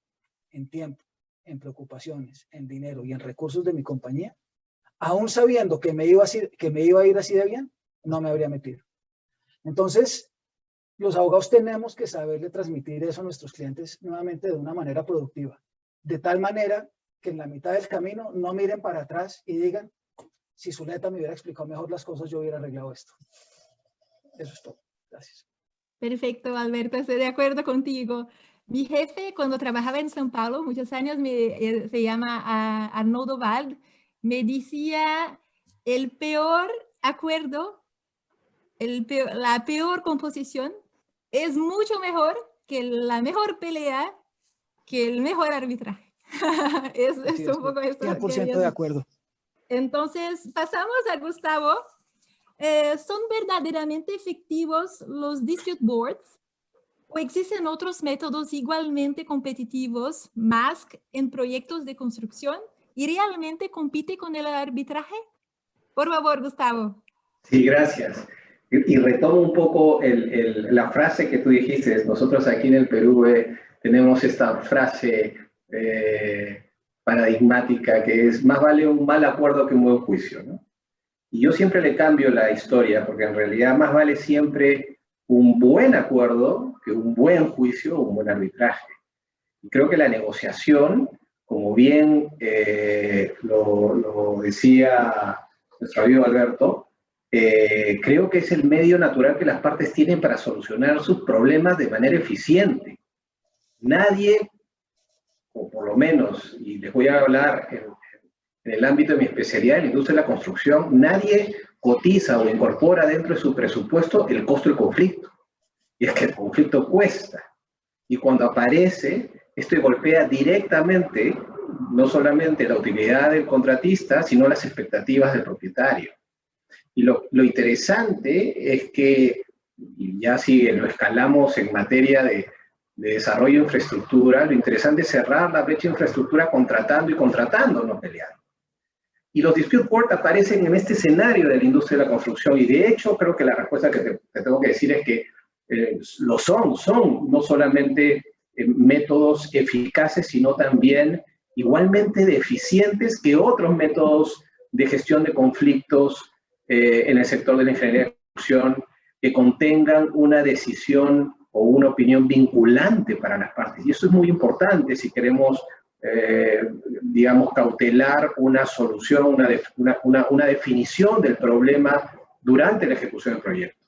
en tiempo, en preocupaciones, en dinero y en recursos de mi compañía, aún sabiendo que me iba a ir así de bien, no me habría metido. Entonces, los abogados tenemos que saberle transmitir eso a nuestros clientes nuevamente de una manera productiva, de tal manera que en la mitad del camino no miren para atrás y digan, si Zuleta me hubiera explicado mejor las cosas, yo hubiera arreglado esto. Eso es todo. Gracias. Perfecto, Alberto, estoy de acuerdo contigo. Mi jefe, cuando trabajaba en São Paulo, muchos años, se llama Arnoldo Vald, me decía el peor acuerdo, la peor composición es mucho mejor que la mejor pelea, que el mejor arbitraje. es un poco esto. 100% de acuerdo. Entonces, pasamos a Gustavo. ¿Son verdaderamente efectivos los dispute boards? ¿O existen otros métodos igualmente competitivos, más en proyectos de construcción? ¿Y realmente compite con el arbitraje? Por favor, Gustavo. Sí, gracias. Y retomo un poco la frase que tú dijiste. Nosotros aquí en el Perú tenemos esta frase paradigmática que es: más vale un mal acuerdo que un buen juicio, ¿no? Y yo siempre le cambio la historia, porque en realidad más vale siempre un buen acuerdo que un buen juicio o un buen arbitraje. Y creo que la negociación, como bien lo decía nuestro amigo Alberto, creo que es el medio natural que las partes tienen para solucionar sus problemas de manera eficiente. Nadie, o por lo menos, y les voy a hablar en el ámbito de mi especialidad, en la industria de la construcción, nadie cotiza o incorpora dentro de su presupuesto el costo del conflicto. Y es que el conflicto cuesta. Y cuando aparece, esto golpea directamente no solamente la utilidad del contratista, sino las expectativas del propietario. Y lo interesante es que, y ya si lo escalamos en materia de desarrollo de infraestructura, lo interesante es cerrar la brecha de infraestructura contratando y contratando, no peleando. Y los dispute boards aparecen en este escenario de la industria de la construcción, y de hecho creo que la respuesta que te tengo que decir es que lo son no solamente métodos eficaces, sino también igualmente de eficientes que otros métodos de gestión de conflictos en el sector de la ingeniería de construcción, que contengan una decisión o una opinión vinculante para las partes. Y eso es muy importante si queremos, digamos, cautelar una solución, una definición del problema durante la ejecución del proyecto.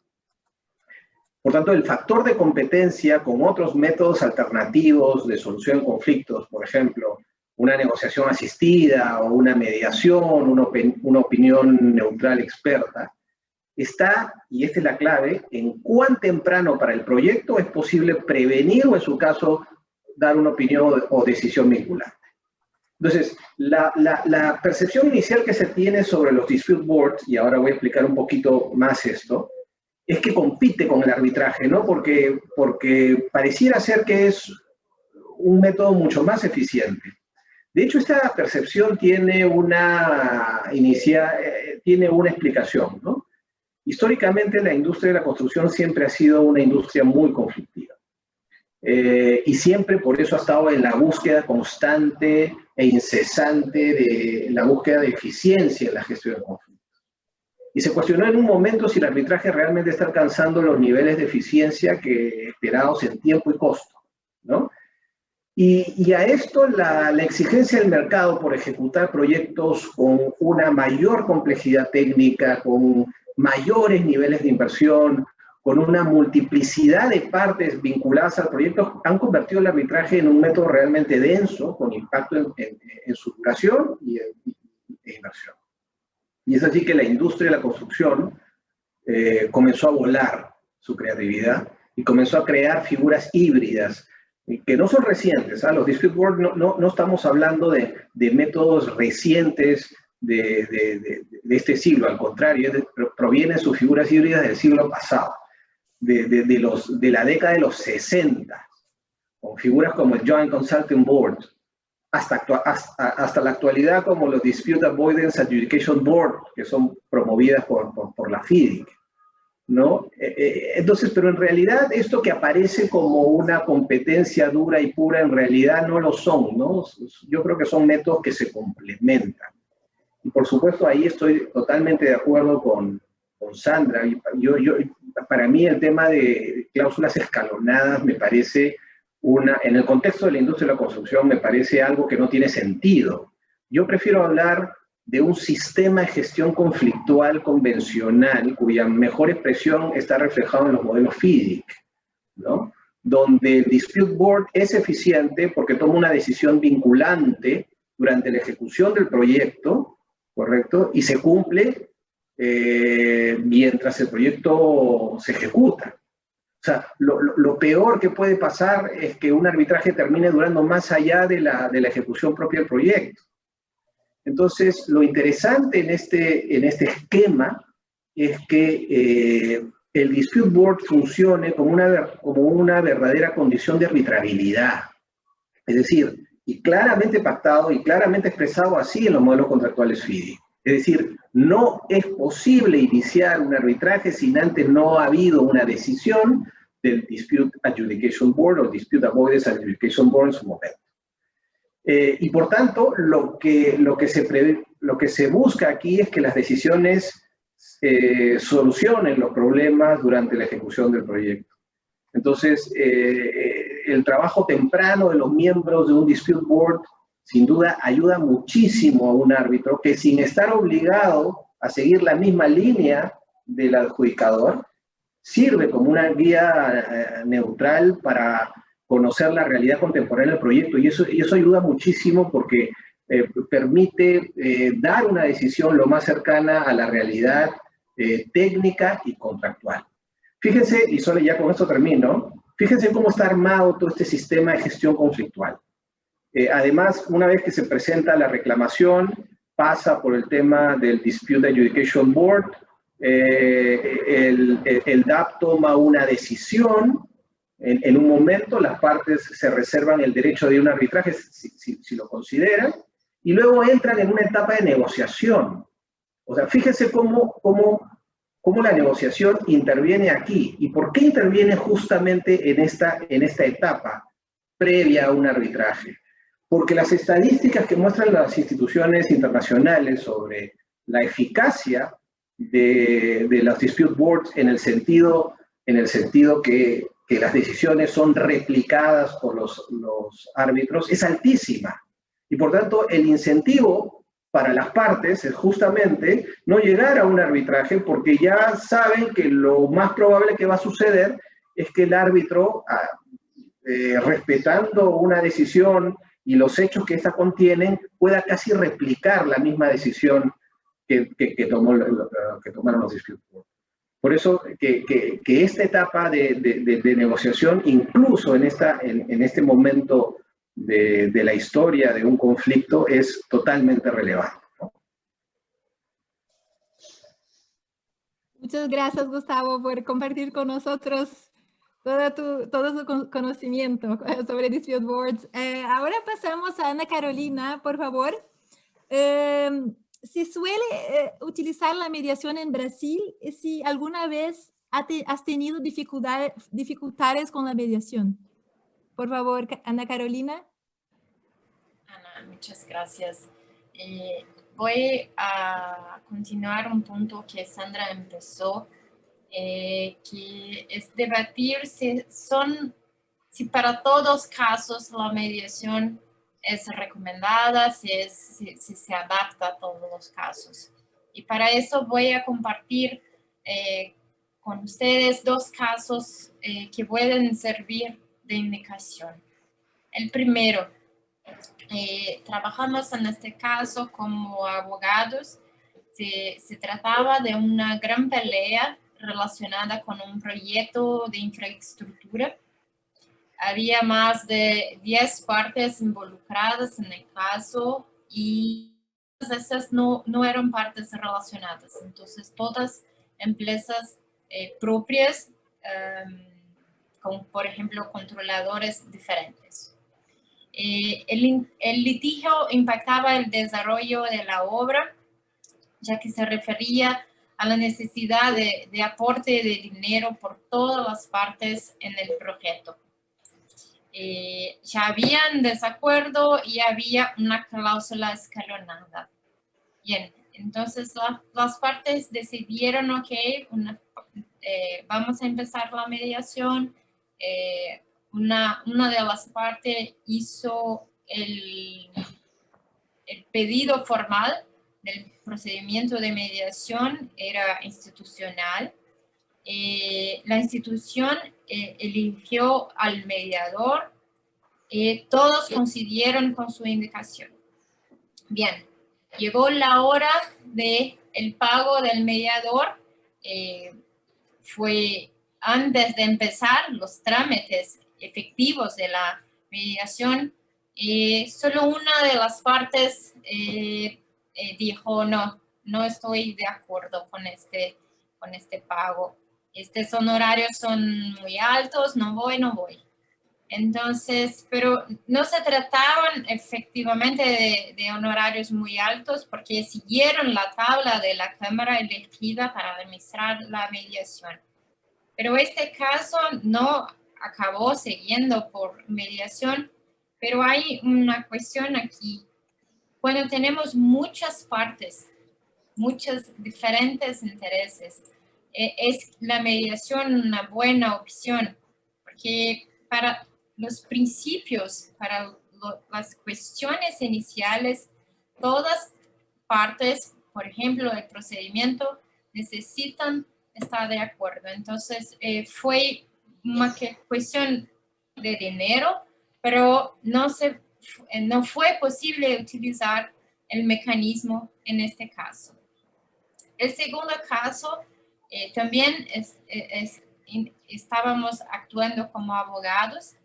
Por tanto, el factor de competencia con otros métodos alternativos de solución de conflictos, por ejemplo, una negociación asistida o una mediación, una opinión neutral experta, está, y esta es la clave, en cuán temprano para el proyecto es posible prevenir o, en su caso, dar una opinión o decisión vinculante. Entonces, la percepción inicial que se tiene sobre los dispute boards, y ahora voy a explicar un poquito más esto, es que compite con el arbitraje, ¿no? Porque pareciera ser que es un método mucho más eficiente. De hecho, esta percepción tiene una explicación, ¿no? Históricamente, la industria de la construcción siempre ha sido una industria muy conflictiva. Y siempre por eso ha estado en la búsqueda constante e incesante de la búsqueda de eficiencia en la gestión de conflictos. Y se cuestionó en un momento si el arbitraje realmente está alcanzando los niveles de eficiencia que esperados en tiempo y costo, ¿no? Y a esto la exigencia del mercado por ejecutar proyectos con una mayor complejidad técnica, con mayores niveles de inversión, con una multiplicidad de partes vinculadas al proyecto, han convertido el arbitraje en un método realmente denso, con impacto en su duración y en inversión. Y es así que la industria de la construcción comenzó a volar su creatividad y comenzó a crear figuras híbridas que no son recientes. Los dispute boards no estamos hablando de métodos recientes de este siglo, al contrario, provienen sus figuras híbridas del siglo pasado, de la década de los 60, con figuras como el Joint Consulting Board, hasta la actualidad como los Dispute Avoidance Adjudication Board, que son promovidas por la FIDIC, ¿no? Entonces, pero en realidad esto que aparece como una competencia dura y pura, en realidad no lo son, ¿no? Yo creo que son métodos que se complementan. Y por supuesto ahí estoy totalmente de acuerdo con Sandra. Para mí el tema de cláusulas escalonadas me parece en el contexto de la industria de la construcción, me parece algo que no tiene sentido. Yo prefiero hablar de un sistema de gestión conflictual convencional, cuya mejor expresión está reflejada en los modelos FIDIC, ¿no? donde el Dispute Board es eficiente porque toma una decisión vinculante durante la ejecución del proyecto, ¿correcto? Y se cumple mientras el proyecto se ejecuta. O sea, lo peor que puede pasar es que un arbitraje termine durando más allá de la ejecución propia del proyecto. Entonces, lo interesante en este esquema es que el Dispute Board funcione como una verdadera condición de arbitrabilidad. Es decir, y claramente pactado y claramente expresado así en los modelos contractuales FIDI. Es decir, no es posible iniciar un arbitraje sin antes no ha habido una decisión del Dispute Adjudication Board o Dispute Avoidance Adjudication Board en su momento. Y por tanto, lo que se busca aquí es que las decisiones solucionen los problemas durante la ejecución del proyecto. Entonces, el trabajo temprano de los miembros de un Dispute Board, sin duda, ayuda muchísimo a un árbitro que sin estar obligado a seguir la misma línea del adjudicador, sirve como una guía neutral para conocer la realidad contemporánea del proyecto, y eso ayuda muchísimo porque permite dar una decisión lo más cercana a la realidad técnica y contractual. Fíjense, y solo ya con esto termino, fíjense cómo está armado todo este sistema de gestión conflictual. Además, una vez que se presenta la reclamación, pasa por el tema del Dispute Adjudication Board, el DAP toma una decisión. En un momento las partes se reservan el derecho de ir a un arbitraje si lo consideran, y luego entran en una etapa de negociación. O sea, fíjense cómo la negociación interviene aquí. ¿Y por qué interviene justamente en esta etapa previa a un arbitraje? Porque las estadísticas que muestran las instituciones internacionales sobre la eficacia de los dispute boards en el sentido que las decisiones son replicadas por los árbitros es altísima. Y por tanto, el incentivo para las partes es justamente no llegar a un arbitraje porque ya saben que lo más probable que va a suceder es que el árbitro, respetando una decisión y los hechos que ésta contienen, pueda casi replicar la misma decisión que tomaron los dispute boards. Por eso que esta etapa de negociación, incluso en este momento de la historia de un conflicto, es totalmente relevante, ¿no? Muchas gracias, Gustavo, por compartir con nosotros todo su conocimiento sobre Dispute Boards. Ahora pasamos a Ana Carolina, por favor. ¿Se suele utilizar la mediación en Brasil? Si alguna vez has tenido dificultades con la mediación. Por favor, Ana Carolina. Ana, muchas gracias. Voy a continuar un punto que Sandra empezó, que es debatir si para todos casos la mediación es recomendada, si se adapta a todos los casos. Y para eso voy a compartir con ustedes dos casos que pueden servir de indicación. El primero, trabajamos en este caso como abogados. Se trataba de una gran pelea relacionada con un proyecto de infraestructura. Había más de 10 partes involucradas en el caso y esas no eran partes relacionadas. Entonces, todas empresas propias, con, por ejemplo, controladores diferentes. El litigio impactaba el desarrollo de la obra, ya que se refería a la necesidad de aporte de dinero por todas las partes en el proyecto. Ya habían desacuerdo y había una cláusula escalonada. Bien, entonces las partes decidieron, ok, vamos a empezar la mediación. Una de las partes hizo el pedido formal del procedimiento de mediación, era institucional. la institución eligió al mediador. Todos coincidieron con su indicación. Bien, llegó la hora del pago del mediador. Fue antes de empezar los trámites efectivos de la mediación. Solo una de las partes dijo, no estoy de acuerdo con este pago. Estos honorarios son muy altos, no voy. Entonces, pero no se trataban efectivamente de honorarios muy altos porque siguieron la tabla de la Cámara elegida para administrar la mediación. Pero este caso no acabó siguiendo por mediación, pero hay una cuestión aquí. Cuando tenemos muchas partes, muchos diferentes intereses, es la mediación una buena opción, porque para los principios, para las cuestiones iniciales, todas partes, por ejemplo, el procedimiento, necesitan estar de acuerdo. Entonces, fue una cuestión de dinero, pero no fue posible utilizar el mecanismo en este caso. El segundo caso, también estábamos actuando como abogados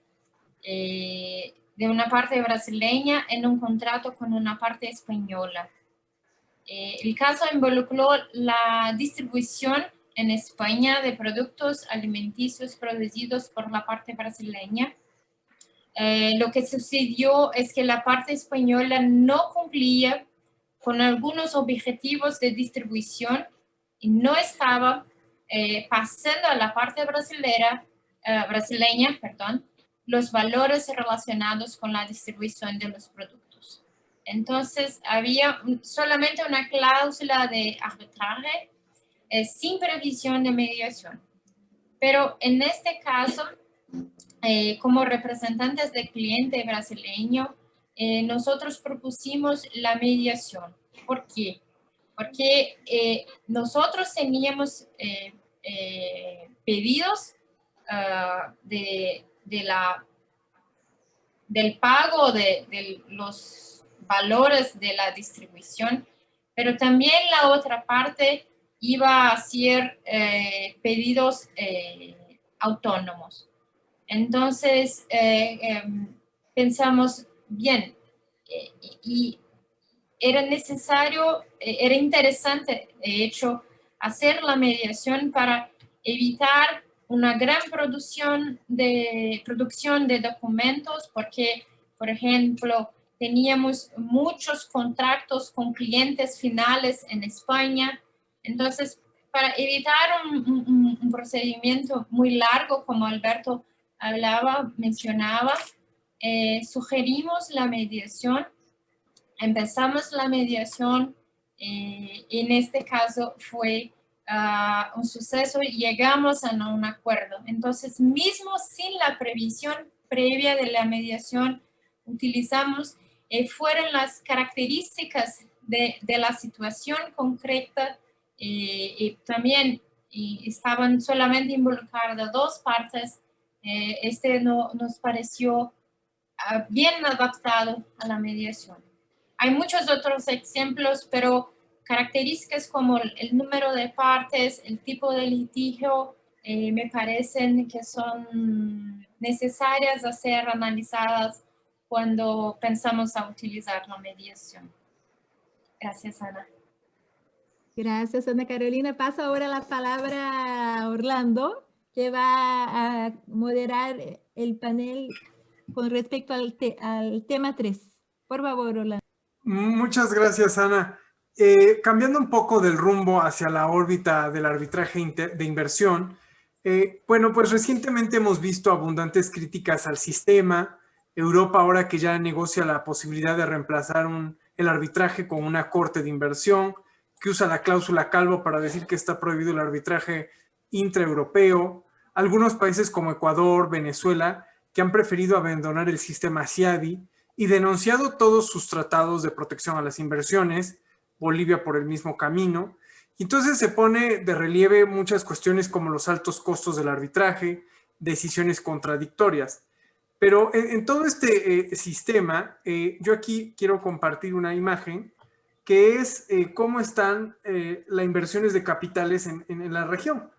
de una parte brasileña en un contrato con una parte española. El caso involucró la distribución en España de productos alimenticios producidos por la parte brasileña. Lo que sucedió es que la parte española no cumplía con algunos objetivos de distribución y no estaba pasando a la parte brasileña, los valores relacionados con la distribución de los productos. Entonces, había solamente una cláusula de arbitraje sin previsión de mediación. Pero en este caso, como representantes del cliente brasileño, nosotros propusimos la mediación. ¿Por qué? Porque nosotros teníamos pedidos del pago de los valores de la distribución, pero también la otra parte iba a hacer pedidos autónomos. Entonces, pensamos, bien, y era necesario, era interesante, de hecho, hacer la mediación para evitar una gran producción de documentos, porque, por ejemplo, teníamos muchos contratos con clientes finales en España. Entonces, para evitar un procedimiento muy largo, como Alberto mencionaba, sugerimos la mediación. Empezamos la mediación, en este caso fue un suceso y llegamos a un acuerdo. Entonces, mismo sin la previsión previa de la mediación, utilizamos, fueron las características de la situación concreta y también estaban solamente involucradas dos partes. Nos pareció bien adaptado a la mediación. Hay muchos otros ejemplos, pero características como el número de partes, el tipo de litigio, me parecen que son necesarias a ser analizadas cuando pensamos a utilizar la mediación. Gracias, Ana. Gracias, Ana Carolina. Paso ahora la palabra a Orlando, que va a moderar el panel con respecto al tema 3. Por favor, Orlando. Muchas gracias, Ana. Cambiando un poco del rumbo hacia la órbita del arbitraje de inversión, bueno, pues recientemente hemos visto abundantes críticas al sistema. Europa ahora que ya negocia la posibilidad de reemplazar el arbitraje con una corte de inversión, que usa la cláusula Calvo para decir que está prohibido el arbitraje intraeuropeo. Algunos países como Ecuador, Venezuela, que han preferido abandonar el sistema CIADI y denunciado todos sus tratados de protección a las inversiones, Bolivia por el mismo camino, Y entonces se pone de relieve muchas cuestiones como los altos costos del arbitraje, decisiones contradictorias. Pero en todo este sistema, yo aquí quiero compartir una imagen que es cómo están las inversiones de capitales en la región.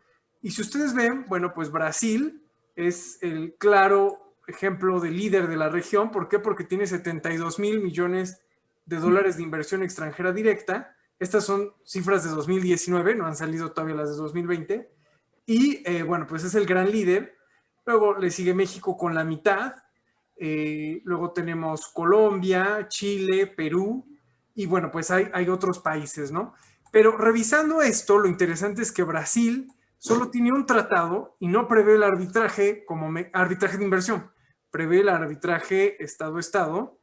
Y si ustedes ven, bueno, pues Brasil es el claro ejemplo de líder de la región. ¿Por qué? Porque tiene 72,000 millones de dólares de inversión extranjera directa. Estas son cifras de 2019, no han salido todavía las de 2020. Y bueno, pues es el gran líder. Luego le sigue México con la mitad. Luego tenemos Colombia, Chile, Perú. Y bueno, pues hay otros países, ¿no? Pero revisando esto, lo interesante es que Brasil solo tiene un tratado y no prevé el arbitraje como arbitraje de inversión. Prevé el arbitraje Estado-Estado.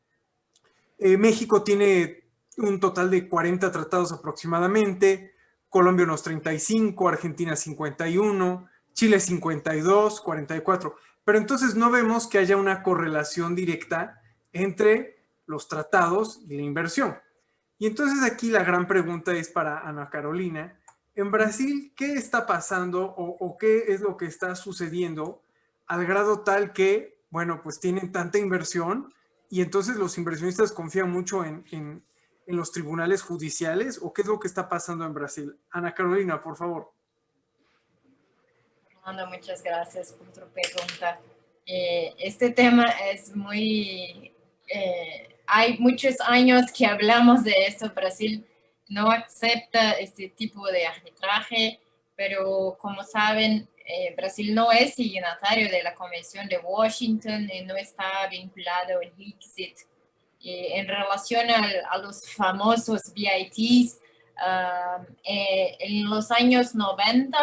México tiene un total de 40 tratados aproximadamente, Colombia unos 35, Argentina 51, Chile 52, 44. Pero entonces no vemos que haya una correlación directa entre los tratados y la inversión. Y entonces aquí la gran pregunta es para Ana Carolina. En Brasil, ¿qué está pasando o qué es lo que está sucediendo al grado tal que, bueno, pues tienen tanta inversión y entonces los inversionistas confían mucho en los tribunales judiciales? ¿O qué es lo que está pasando en Brasil? Ana Carolina, por favor. Fernando, muchas gracias por tu pregunta. Este tema es muy... hay muchos años que hablamos de esto. Brasil no acepta este tipo de arbitraje, pero como saben, Brasil no es signatario de la Convención de Washington y no está vinculado al ICSID. En relación a los famosos BITs, en los años 90,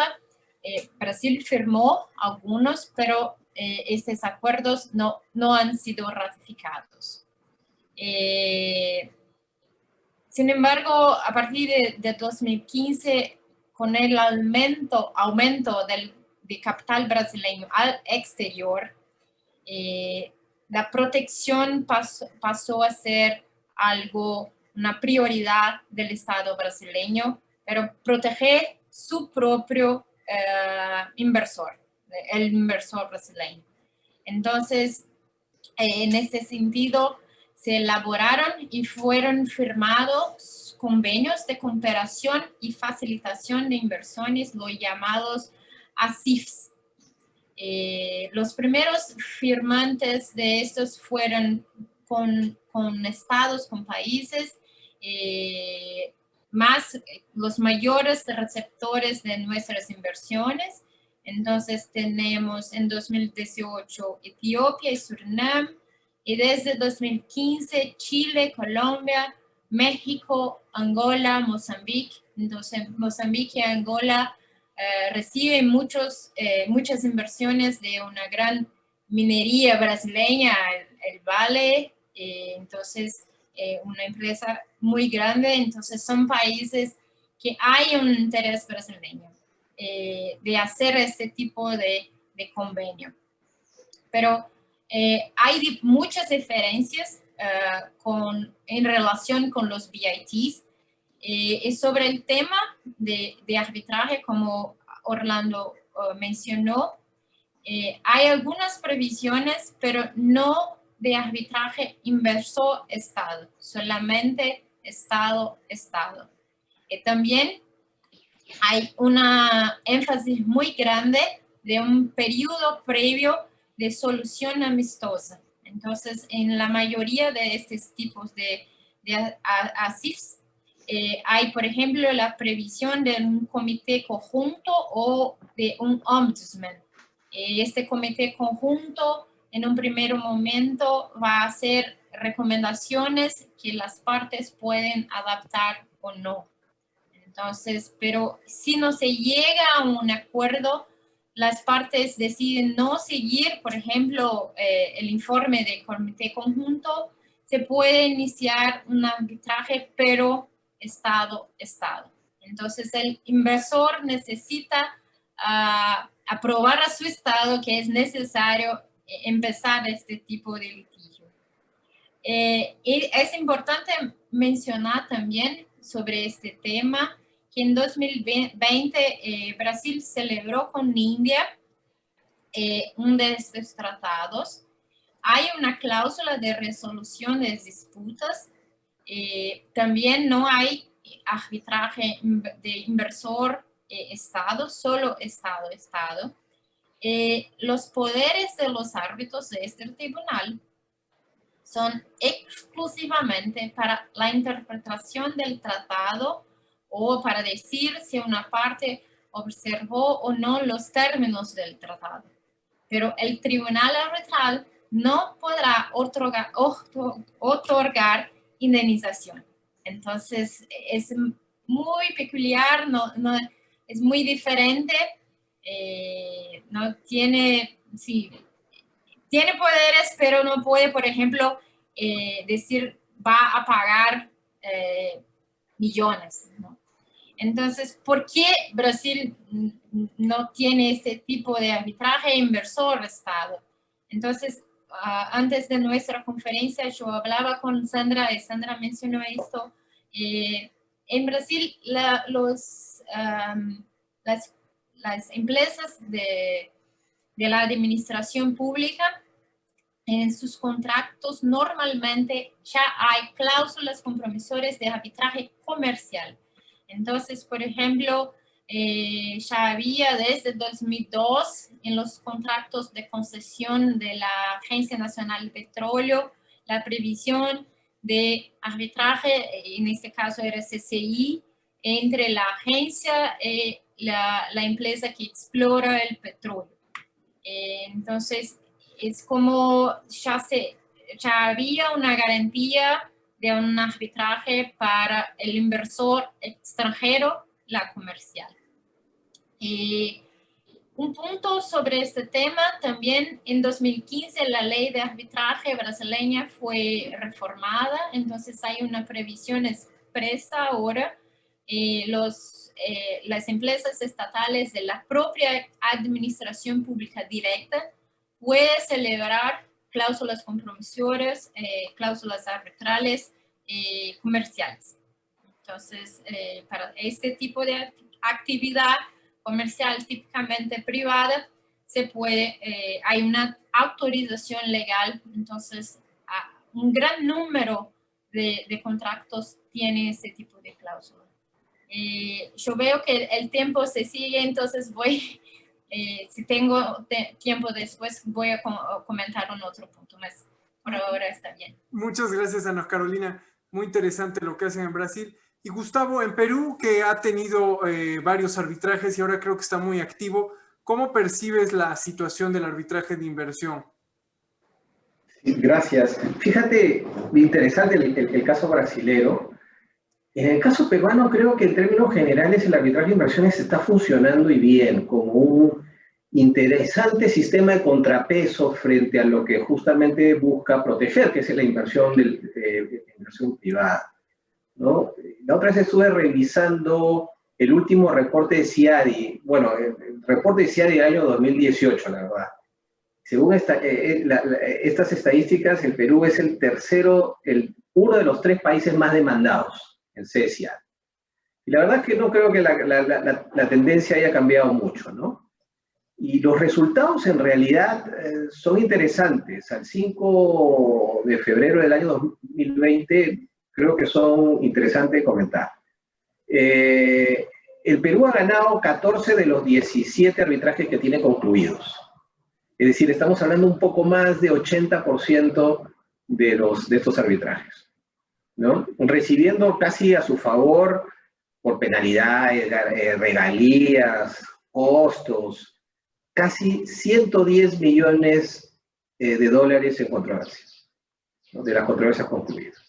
Brasil firmó algunos, pero estos acuerdos no han sido ratificados. Sin embargo, a partir de 2015, con el aumento de capital brasileño al exterior, la protección pasó a ser una prioridad del Estado brasileño, pero proteger su propio inversor, el inversor brasileño. Entonces, en este sentido, se elaboraron y fueron firmados convenios de cooperación y facilitación de inversiones, los llamados ACIFs. Los primeros firmantes de estos fueron con estados, con países, más los mayores receptores de nuestras inversiones. Entonces tenemos en 2018 Etiopía y Surinam, y desde 2015 Chile, Colombia, México, Angola, Mozambique. Entonces Mozambique y Angola reciben muchas inversiones de una gran minería brasileña, el Vale, entonces una empresa muy grande. Entonces son países que hay un interés brasileño de hacer este tipo de convenio. Pero hay muchas diferencias en relación con los BITs. Sobre el tema de arbitraje, como Orlando mencionó, hay algunas previsiones, pero no de arbitraje inversor-Estado, solamente Estado-Estado. También hay una énfasis muy grande de un periodo previo de solución amistosa. Entonces, en la mayoría de estos tipos de ACIFs, hay, por ejemplo, la previsión de un comité conjunto o de un ombudsman. Este comité conjunto, en un primer momento, va a hacer recomendaciones que las partes pueden adaptar o no. Entonces, pero si no se llega a un acuerdo, las partes deciden no seguir, por ejemplo, el informe del comité conjunto, se puede iniciar un arbitraje, pero Estado-Estado. Entonces, el inversor necesita aprobar a su Estado que es necesario empezar este tipo de litigio. Y es importante mencionar también sobre este tema que en 2020 Brasil celebró con India uno de estos tratados. Hay una cláusula de resolución de disputas. También no hay arbitraje de inversor-Estado, solo Estado-Estado. Los poderes de los árbitros de este tribunal son exclusivamente para la interpretación del tratado o para decir si una parte observó o no los términos del tratado. Pero el tribunal arbitral no podrá otorgar indemnización. Entonces, es muy peculiar, es muy diferente. No tiene, sí, tiene poderes, pero no puede, por ejemplo, decir va a pagar millones, ¿no? Entonces, ¿por qué Brasil no tiene este tipo de arbitraje inversor-Estado? Entonces, antes de nuestra conferencia yo hablaba con Sandra y Sandra mencionó esto. En Brasil, las empresas de la administración pública, en sus contratos normalmente ya hay cláusulas compromisoras de arbitraje comercial. Entonces, por ejemplo, ya había desde 2002 en los contratos de concesión de la Agencia Nacional de Petróleo la previsión de arbitraje, en este caso era CCI, entre la agencia y la empresa que explora el petróleo. Entonces, es como ya había una garantía de un arbitraje para el inversor extranjero, la comercial. Un punto sobre este tema, también en 2015 la ley de arbitraje brasileña fue reformada, entonces hay una previsión expresa ahora. Las empresas estatales de la propia administración pública directa pueden celebrar cláusulas compromisoras, cláusulas arbitrales comerciales. Entonces, para este tipo de actividad comercial típicamente privada, hay una autorización legal, entonces un gran número de contratos tiene ese tipo de cláusula. Yo veo que el tiempo se sigue, entonces si tengo tiempo después voy a comentar un otro punto más. Por ahora está bien. Muchas gracias, Ana Carolina. Muy interesante lo que hacen en Brasil. Y Gustavo, en Perú, que ha tenido varios arbitrajes y ahora creo que está muy activo, ¿cómo percibes la situación del arbitraje de inversión? Gracias. Fíjate, interesante el caso brasilero. En el caso peruano creo que en términos generales el arbitraje de inversiones está funcionando y bien, como un interesante sistema de contrapeso frente a lo que justamente busca proteger, que es la inversión, inversión privada, ¿no? La otra vez estuve revisando el último reporte de CIADI, bueno, el reporte de CIADI del año 2018, la verdad. Según estas estadísticas, el Perú es uno de los 3 países más demandados en CESIA. Y la verdad es que no creo que la tendencia haya cambiado mucho, ¿no? Y los resultados en realidad son interesantes. Al 5 de febrero del año 2020 creo que son interesantes de comentar. El Perú ha ganado 14 de los 17 arbitrajes que tiene concluidos. Es decir, estamos hablando un poco más de 80% de estos arbitrajes, ¿no? Recibiendo casi a su favor por penalidades, regalías, costos, casi 110 millones de dólares en controversias, ¿no? De las controversias concluidas.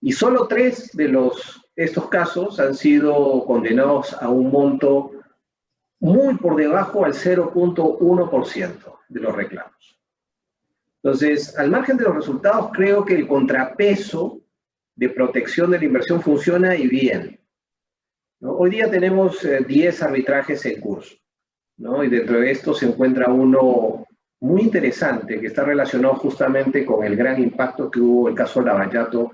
Y solo 3 de estos casos han sido condenados a un monto muy por debajo al 0.1% de los reclamos. Entonces, al margen de los resultados, creo que el contrapeso de protección de la inversión funciona y bien, ¿no? Hoy día tenemos 10 arbitrajes en curso, ¿no? Y dentro de estos se encuentra uno muy interesante que está relacionado justamente con el gran impacto que hubo el caso Lavallato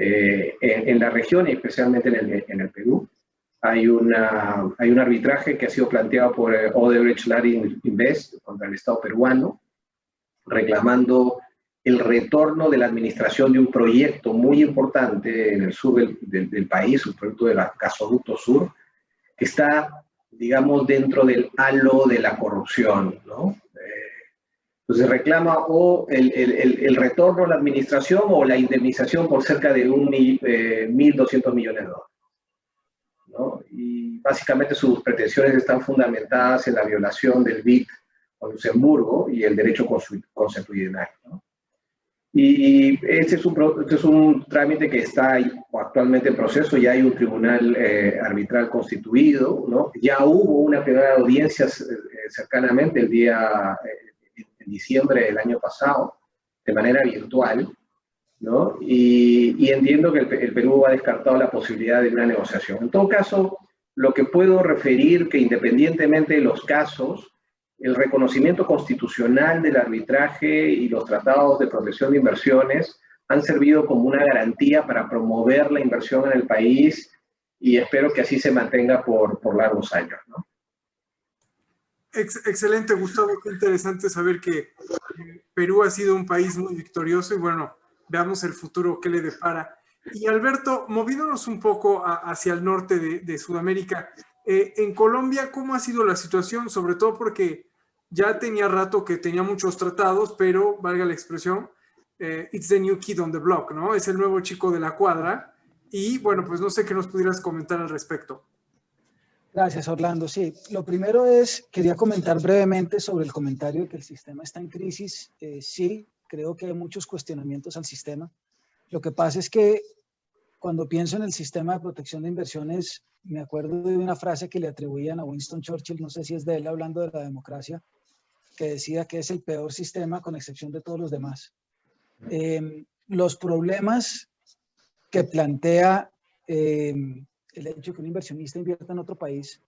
en la región y especialmente en el Perú, hay un arbitraje que ha sido planteado por Odebrecht Latin Invest contra el Estado peruano, reclamando el retorno de la administración de un proyecto muy importante en el sur del país, un proyecto del gasoducto sur, que está, digamos, dentro del halo de la corrupción, ¿no? Entonces reclama o el retorno a la administración o la indemnización por cerca de 1.200 millones de dólares, ¿no? Y básicamente sus pretensiones están fundamentadas en la violación del BIT con Luxemburgo y el derecho consuetudinario, ¿no? Y este es un trámite que está actualmente en proceso, ya hay un tribunal arbitral constituido, ¿no? Ya hubo una primera audiencia cercanamente en diciembre del año pasado, de manera virtual, ¿no? Y entiendo que el Perú ha descartado la posibilidad de una negociación. En todo caso, lo que puedo referir que independientemente de los casos, el reconocimiento constitucional del arbitraje y los tratados de protección de inversiones han servido como una garantía para promover la inversión en el país y espero que así se mantenga por largos años, ¿no? Excelente, Gustavo. Qué interesante saber que Perú ha sido un país muy victorioso y bueno, veamos el futuro que le depara. Y Alberto, moviéndonos un poco hacia el norte de Sudamérica, en Colombia, ¿cómo ha sido la situación? Sobre todo porque ya tenía rato que tenía muchos tratados, pero, valga la expresión, it's the new kid on the block, ¿no? Es el nuevo chico de la cuadra. Y, bueno, pues no sé qué nos pudieras comentar al respecto. Gracias, Orlando. Sí, lo primero es, quería comentar brevemente sobre el comentario de que el sistema está en crisis. Sí, creo que hay muchos cuestionamientos al sistema. Lo que pasa es que cuando pienso en el sistema de protección de inversiones, me acuerdo de una frase que le atribuían a Winston Churchill, no sé si es de él, hablando de la democracia, que decía que es el peor sistema con excepción de todos los demás. Los problemas que plantea el hecho de que un inversionista invierta en otro país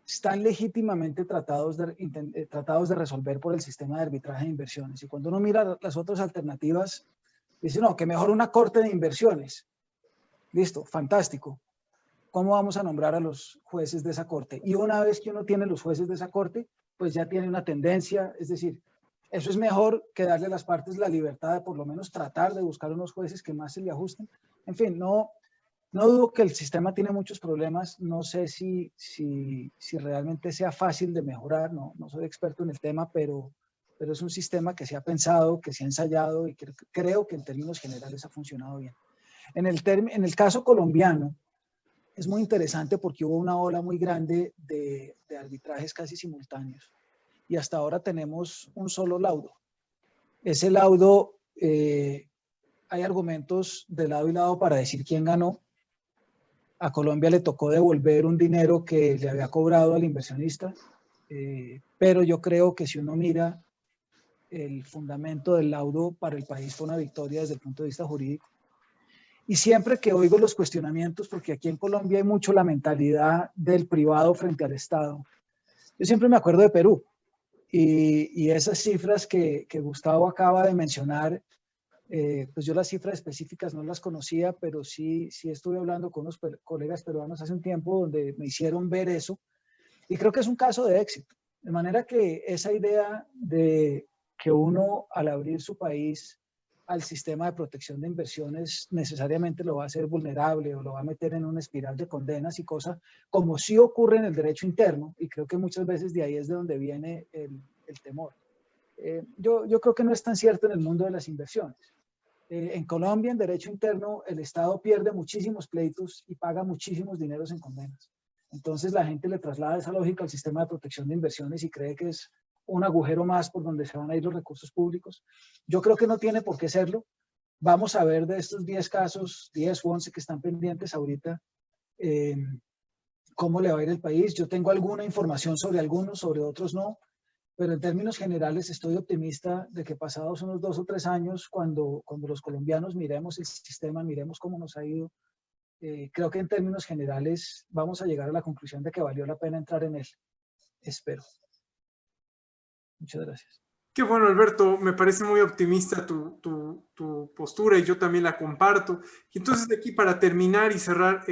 están legítimamente tratados de resolver por el sistema de arbitraje de inversiones. Y cuando uno mira las otras alternativas, dice, no, que mejor una corte de inversiones. Listo, fantástico. ¿Cómo vamos a nombrar a los jueces de esa corte? Y una vez que uno tiene los jueces de esa corte, pues ya tiene una tendencia, es decir, eso es mejor que darle a las partes la libertad de por lo menos tratar de buscar unos jueces que más se le ajusten. En fin, no dudo que el sistema tiene muchos problemas, no sé si realmente sea fácil de mejorar, no soy experto en el tema, pero es un sistema que se ha pensado, que se ha ensayado y que creo que en términos generales ha funcionado bien. En el caso colombiano, es muy interesante porque hubo una ola muy grande de arbitrajes casi simultáneos y hasta ahora tenemos un solo laudo. Ese laudo, hay argumentos de lado y lado para decir quién ganó. A Colombia le tocó devolver un dinero que le había cobrado al inversionista, pero yo creo que si uno mira el fundamento del laudo, para el país fue una victoria desde el punto de vista jurídico. Y siempre que oigo los cuestionamientos, porque aquí en Colombia hay mucho la mentalidad del privado frente al Estado, yo siempre me acuerdo de Perú y esas cifras que Gustavo acaba de mencionar, pues yo las cifras específicas no las conocía, pero sí estuve hablando con unos colegas peruanos hace un tiempo donde me hicieron ver eso y creo que es un caso de éxito. De manera que esa idea de que uno al abrir su país al sistema de protección de inversiones necesariamente lo va a hacer vulnerable o lo va a meter en una espiral de condenas y cosas, como sí ocurre en el derecho interno, y creo que muchas veces de ahí es de donde viene el temor. Yo creo que no es tan cierto en el mundo de las inversiones. En Colombia, en derecho interno, el Estado pierde muchísimos pleitos y paga muchísimos dineros en condenas. Entonces la gente le traslada esa lógica al sistema de protección de inversiones y cree que es un agujero más por donde se van a ir los recursos públicos. Yo creo que no tiene por qué serlo. Vamos a ver de estos 10 casos, 10 u 11 que están pendientes ahorita, cómo le va a ir el país. Yo tengo alguna información sobre algunos, sobre otros no, pero en términos generales estoy optimista de que pasados unos 2 o 3 años, cuando los colombianos miremos el sistema, miremos cómo nos ha ido, creo que en términos generales vamos a llegar a la conclusión de que valió la pena entrar en él. Espero. Muchas gracias. Qué bueno, Alberto, me parece muy optimista tu postura y yo también la comparto. Y entonces aquí para terminar y cerrar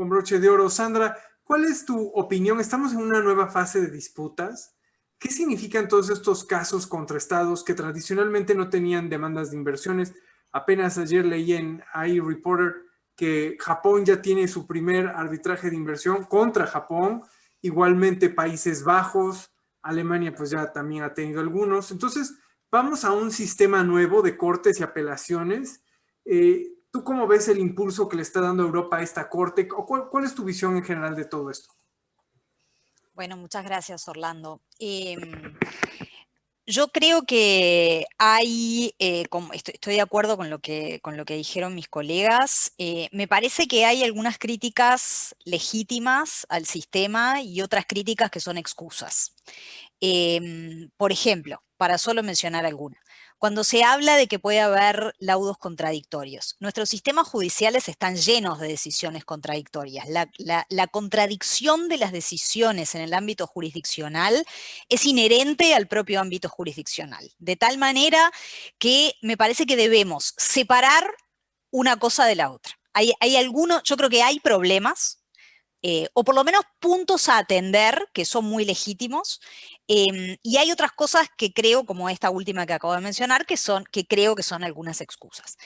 con broche de oro. Sandra, ¿cuál es tu opinión? Estamos en una nueva fase de disputas. ¿Qué significan todos estos casos contra estados que tradicionalmente no tenían demandas de inversiones? Apenas ayer leí en iReporter que Japón ya tiene su primer arbitraje de inversión contra Japón, igualmente Países Bajos, Alemania pues ya también ha tenido algunos. Entonces, vamos a un sistema nuevo de cortes y apelaciones. ¿Tú cómo ves el impulso que le está dando Europa a esta corte? ¿Cuál es tu visión en general de todo esto? Bueno, muchas gracias, Orlando. Yo creo que hay, estoy de acuerdo con lo que dijeron mis colegas. Me parece que hay algunas críticas legítimas al sistema y otras críticas que son excusas. Por ejemplo, para solo mencionar alguna, cuando se habla de que puede haber laudos contradictorios, nuestros sistemas judiciales están llenos de decisiones contradictorias. La contradicción de las decisiones en el ámbito jurisdiccional es inherente al propio ámbito jurisdiccional, de tal manera que me parece que debemos separar una cosa de la otra. Yo creo que hay problemas, o por lo menos puntos a atender que son muy legítimos, y hay otras cosas que creo, como esta última que acabo de mencionar, que creo que son algunas excusas.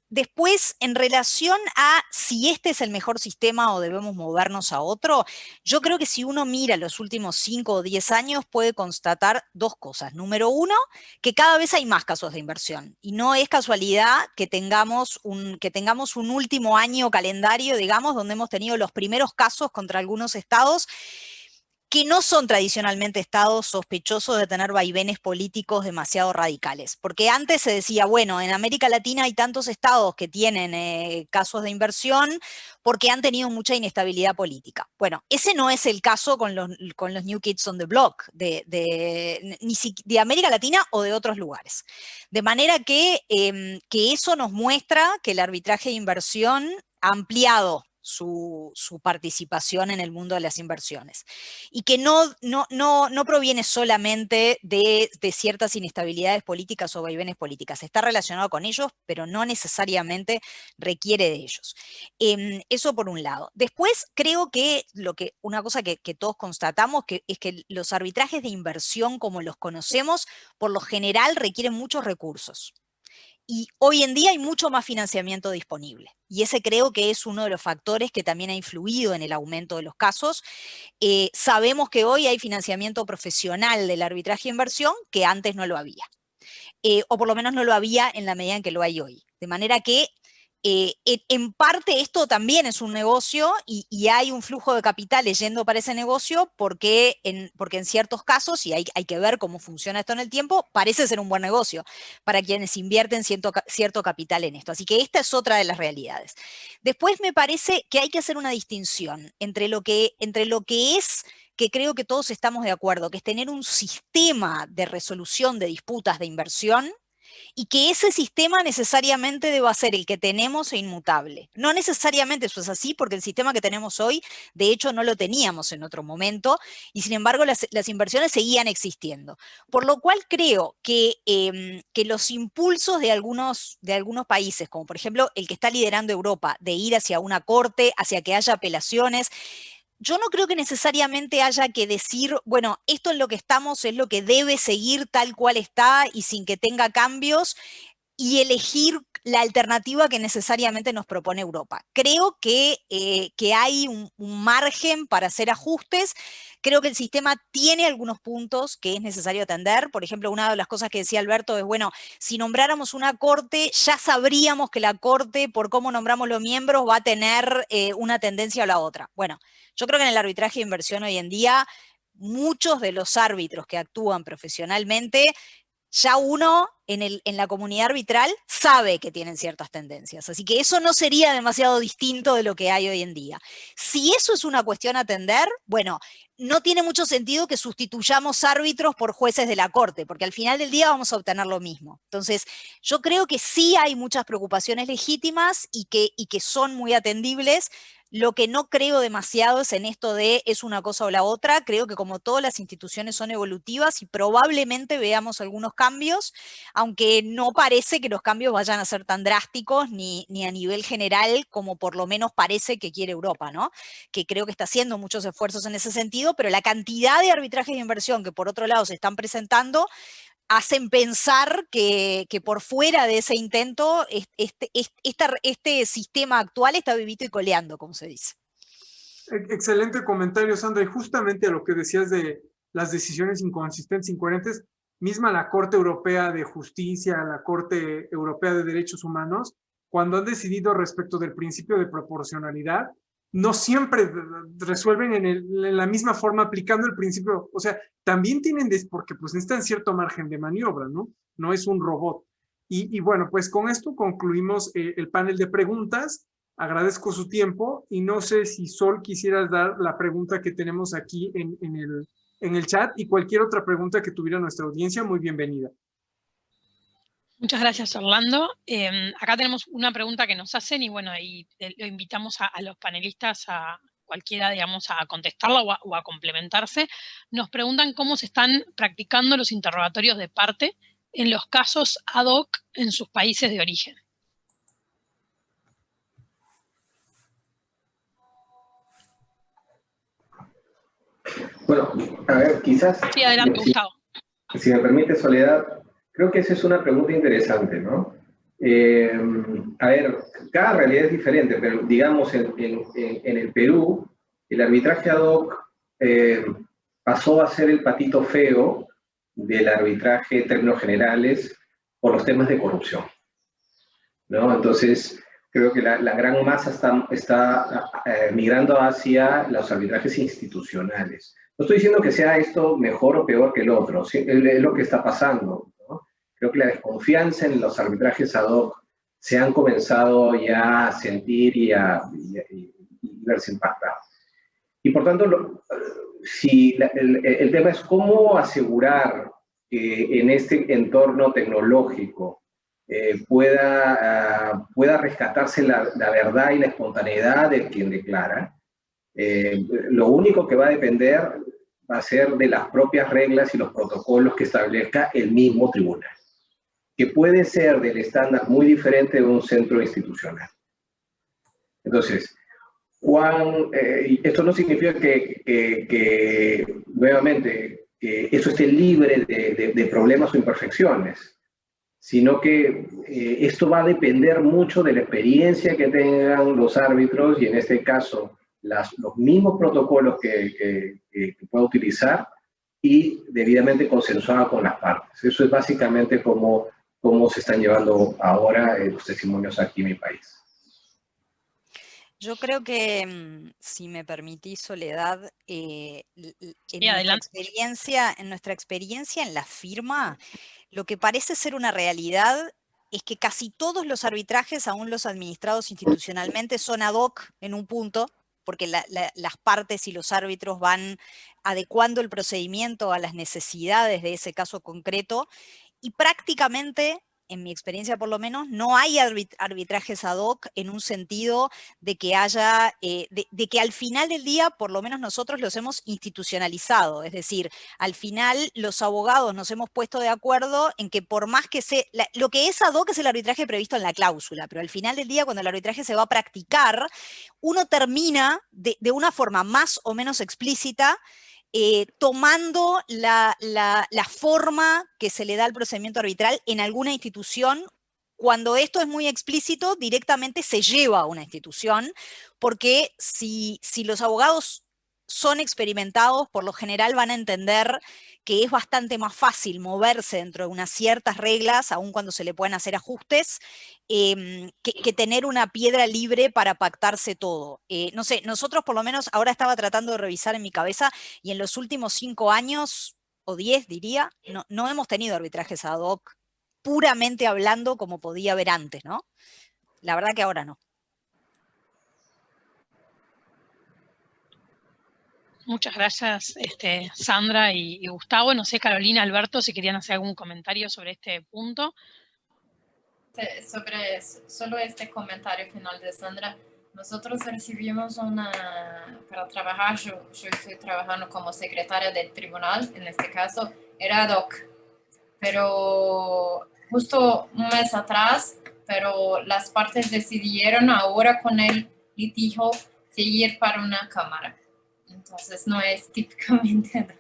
Después, en relación a si este es el mejor sistema o debemos movernos a otro, yo creo que si uno mira los últimos 5 o 10 años puede constatar dos cosas. Número uno, que cada vez hay más casos de inversión, y no es casualidad que tengamos un último año calendario, digamos, donde hemos tenido los primeros casos contra algunos estados que no son tradicionalmente estados sospechosos de tener vaivenes políticos demasiado radicales. Porque antes se decía, bueno, en América Latina hay tantos estados que tienen casos de inversión porque han tenido mucha inestabilidad política. Bueno, ese no es el caso con los New Kids on the Block de América Latina o de otros lugares. De manera que eso nos muestra que el arbitraje de inversión ha ampliado su participación en el mundo de las inversiones. Y que no proviene solamente de ciertas inestabilidades políticas o vaivenes políticas. Está relacionado con ellos, pero no necesariamente requiere de ellos. Eso por un lado. Después creo que una cosa que todos constatamos es que los arbitrajes de inversión como los conocemos, por lo general requieren muchos recursos. Y hoy en día hay mucho más financiamiento disponible. Y ese creo que es uno de los factores que también ha influido en el aumento de los casos. Sabemos que hoy hay financiamiento profesional del arbitraje de inversión que antes no lo había. O por lo menos no lo había en la medida en que lo hay hoy. De manera que en parte esto también es un negocio y hay un flujo de capitales yendo para ese negocio porque en ciertos casos, y hay que ver cómo funciona esto en el tiempo, parece ser un buen negocio para quienes invierten cierto capital en esto. Así que esta es otra de las realidades. Después me parece que hay que hacer una distinción entre lo que es, que creo que todos estamos de acuerdo, que es tener un sistema de resolución de disputas de inversión, y que ese sistema necesariamente deba ser el que tenemos e inmutable. No necesariamente eso es así, porque el sistema que tenemos hoy, de hecho, no lo teníamos en otro momento, y sin embargo las inversiones seguían existiendo. Por lo cual creo que los impulsos de algunos países, como por ejemplo el que está liderando Europa, de ir hacia una corte, hacia que haya apelaciones, yo no creo que necesariamente haya que decir, bueno, esto en lo que estamos es lo que debe seguir tal cual está y sin que tenga cambios, y elegir la alternativa que necesariamente nos propone Europa. Creo que hay un margen para hacer ajustes. Creo que el sistema tiene algunos puntos que es necesario atender. Por ejemplo, una de las cosas que decía Alberto es, bueno, si nombráramos una corte, ya sabríamos que la corte, por cómo nombramos los miembros, va a tener una tendencia o la otra. Bueno, yo creo que en el arbitraje de inversión hoy en día, muchos de los árbitros que actúan profesionalmente, ya uno en la comunidad arbitral sabe que tienen ciertas tendencias. Así que eso no sería demasiado distinto de lo que hay hoy en día. Si eso es una cuestión a atender, bueno, no tiene mucho sentido que sustituyamos árbitros por jueces de la corte, porque al final del día vamos a obtener lo mismo. Entonces, yo creo que sí hay muchas preocupaciones legítimas y que son muy atendibles. Lo que no creo demasiado es en esto de es una cosa o la otra. Creo que como todas las instituciones son evolutivas y probablemente veamos algunos cambios, aunque no parece que los cambios vayan a ser tan drásticos ni a nivel general como por lo menos parece que quiere Europa, ¿no? Que creo que está haciendo muchos esfuerzos en ese sentido, pero la cantidad de arbitrajes de inversión que por otro lado se están presentando hacen pensar que por fuera de ese intento este sistema actual está vivito y coleando, como se dice. Excelente comentario, Sandra. Y justamente a lo que decías de las decisiones inconsistentes, incoherentes, misma la Corte Europea de Justicia, la Corte Europea de Derechos Humanos, cuando han decidido respecto del principio de proporcionalidad, no siempre resuelven en la misma forma aplicando el principio. O sea, también tienen, porque pues necesitan cierto margen de maniobra, ¿no? No es un robot. Y bueno, pues con esto concluimos el panel de preguntas. Agradezco su tiempo y no sé si Sol quisieras dar la pregunta que tenemos aquí en el chat y cualquier otra pregunta que tuviera nuestra audiencia, muy bienvenida. Muchas gracias, Orlando. Acá tenemos una pregunta que nos hacen y bueno, y lo invitamos a los panelistas a cualquiera, digamos, a contestarla o a complementarse. Nos preguntan cómo se están practicando los interrogatorios de parte en los casos ad hoc en sus países de origen. Bueno, a ver, quizás... Sí, adelante, Gustavo. Si me permite, Soledad, creo que esa es una pregunta interesante, ¿no? A ver, cada realidad es diferente, pero digamos en el Perú, el arbitraje ad hoc pasó a ser el patito feo del arbitraje en términos generales por los temas de corrupción, ¿no? Entonces, creo que la gran masa está migrando hacia los arbitrajes institucionales. No estoy diciendo que sea esto mejor o peor que el otro, es lo que está pasando, ¿no? Creo que la desconfianza en los arbitrajes ad hoc se han comenzado ya a sentir y verse impactados. Y por tanto, el tema es cómo asegurar que en este entorno tecnológico pueda rescatarse la verdad y la espontaneidad de quien declara. Lo único que va a depender va a ser de las propias reglas y los protocolos que establezca el mismo tribunal, que puede ser del estándar muy diferente de un centro institucional. Entonces, esto no significa que nuevamente, que eso esté libre de problemas o imperfecciones, sino que esto va a depender mucho de la experiencia que tengan los árbitros y en este caso los mismos protocolos que pueda utilizar y debidamente consensuado con las partes. Eso es básicamente cómo se están llevando ahora los testimonios aquí en mi país. Yo creo que, si me permitís, Soledad, en nuestra experiencia en la firma, lo que parece ser una realidad es que casi todos los arbitrajes, aún los administrados institucionalmente, son ad hoc en un punto, porque las partes y los árbitros van adecuando el procedimiento a las necesidades de ese caso concreto, y prácticamente, en mi experiencia por lo menos, no hay arbitrajes ad hoc en un sentido de que haya, de que al final del día, por lo menos nosotros los hemos institucionalizado. Es decir, al final los abogados nos hemos puesto de acuerdo en que por más que lo que es ad hoc es el arbitraje previsto en la cláusula, pero al final del día, cuando el arbitraje se va a practicar, uno termina de una forma más o menos explícita tomando la forma que se le da al procedimiento arbitral en alguna institución. Cuando esto es muy explícito, directamente se lleva a una institución, porque si los abogados son experimentados, por lo general van a entender que es bastante más fácil moverse dentro de unas ciertas reglas, aun cuando se le pueden hacer ajustes, que tener una piedra libre para pactarse todo. No sé, nosotros por lo menos, ahora estaba tratando de revisar en mi cabeza, y en los últimos 5 años, o 10 diría, no hemos tenido arbitrajes ad hoc, puramente hablando, como podía haber antes, ¿no? La verdad que ahora no. Muchas gracias, Sandra y Gustavo. No sé, Carolina, Alberto, si querían hacer algún comentario sobre este punto. Sobre solo este comentario final de Sandra, nosotros recibimos para trabajar, yo estoy trabajando como secretaria del tribunal, en este caso era ad hoc, pero justo un mes atrás, pero las partes decidieron ahora con el litigio seguir para una cámara. Entonces no es típicamente ad hoc.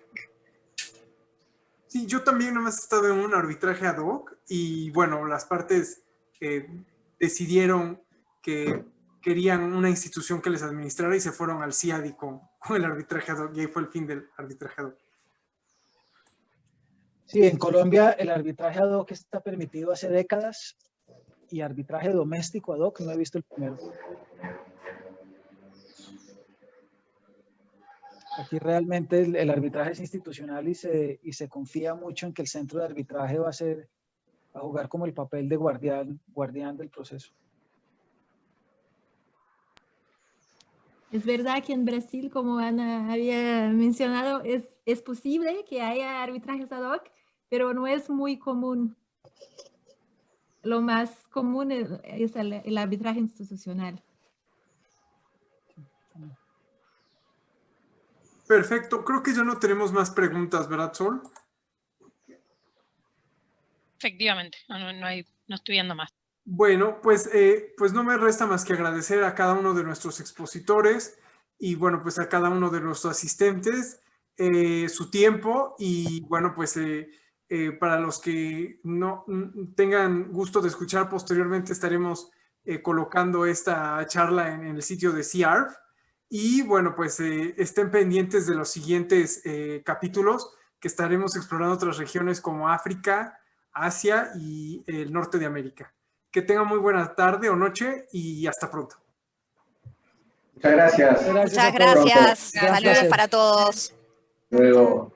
Sí, yo también nomás he estado en un arbitraje ad hoc y bueno, las partes decidieron que querían una institución que les administrara y se fueron al CIADI con el arbitraje ad hoc y ahí fue el fin del arbitraje ad hoc. Sí, en Colombia el arbitraje ad hoc está permitido hace décadas y arbitraje doméstico ad hoc no he visto el primero. Aquí realmente el arbitraje es institucional y se confía mucho en que el centro de arbitraje va a jugar como el papel de guardián del proceso. Es verdad que en Brasil, como Ana había mencionado, es posible que haya arbitrajes ad hoc, pero no es muy común. Lo más común es el arbitraje institucional. Perfecto, creo que ya no tenemos más preguntas, ¿verdad, Sol? Efectivamente, no estoy viendo más. Bueno, pues no me resta más que agradecer a cada uno de nuestros expositores y bueno, pues a cada uno de nuestros asistentes su tiempo y bueno, pues para los que no tengan gusto de escuchar posteriormente estaremos colocando esta charla en el sitio de CIARF y bueno, pues estén pendientes de los siguientes capítulos que estaremos explorando otras regiones como África, Asia y el norte de América. Que tengan muy buena tarde o noche y hasta pronto. Muchas gracias. Muchas gracias. Saludos para todos. Luego.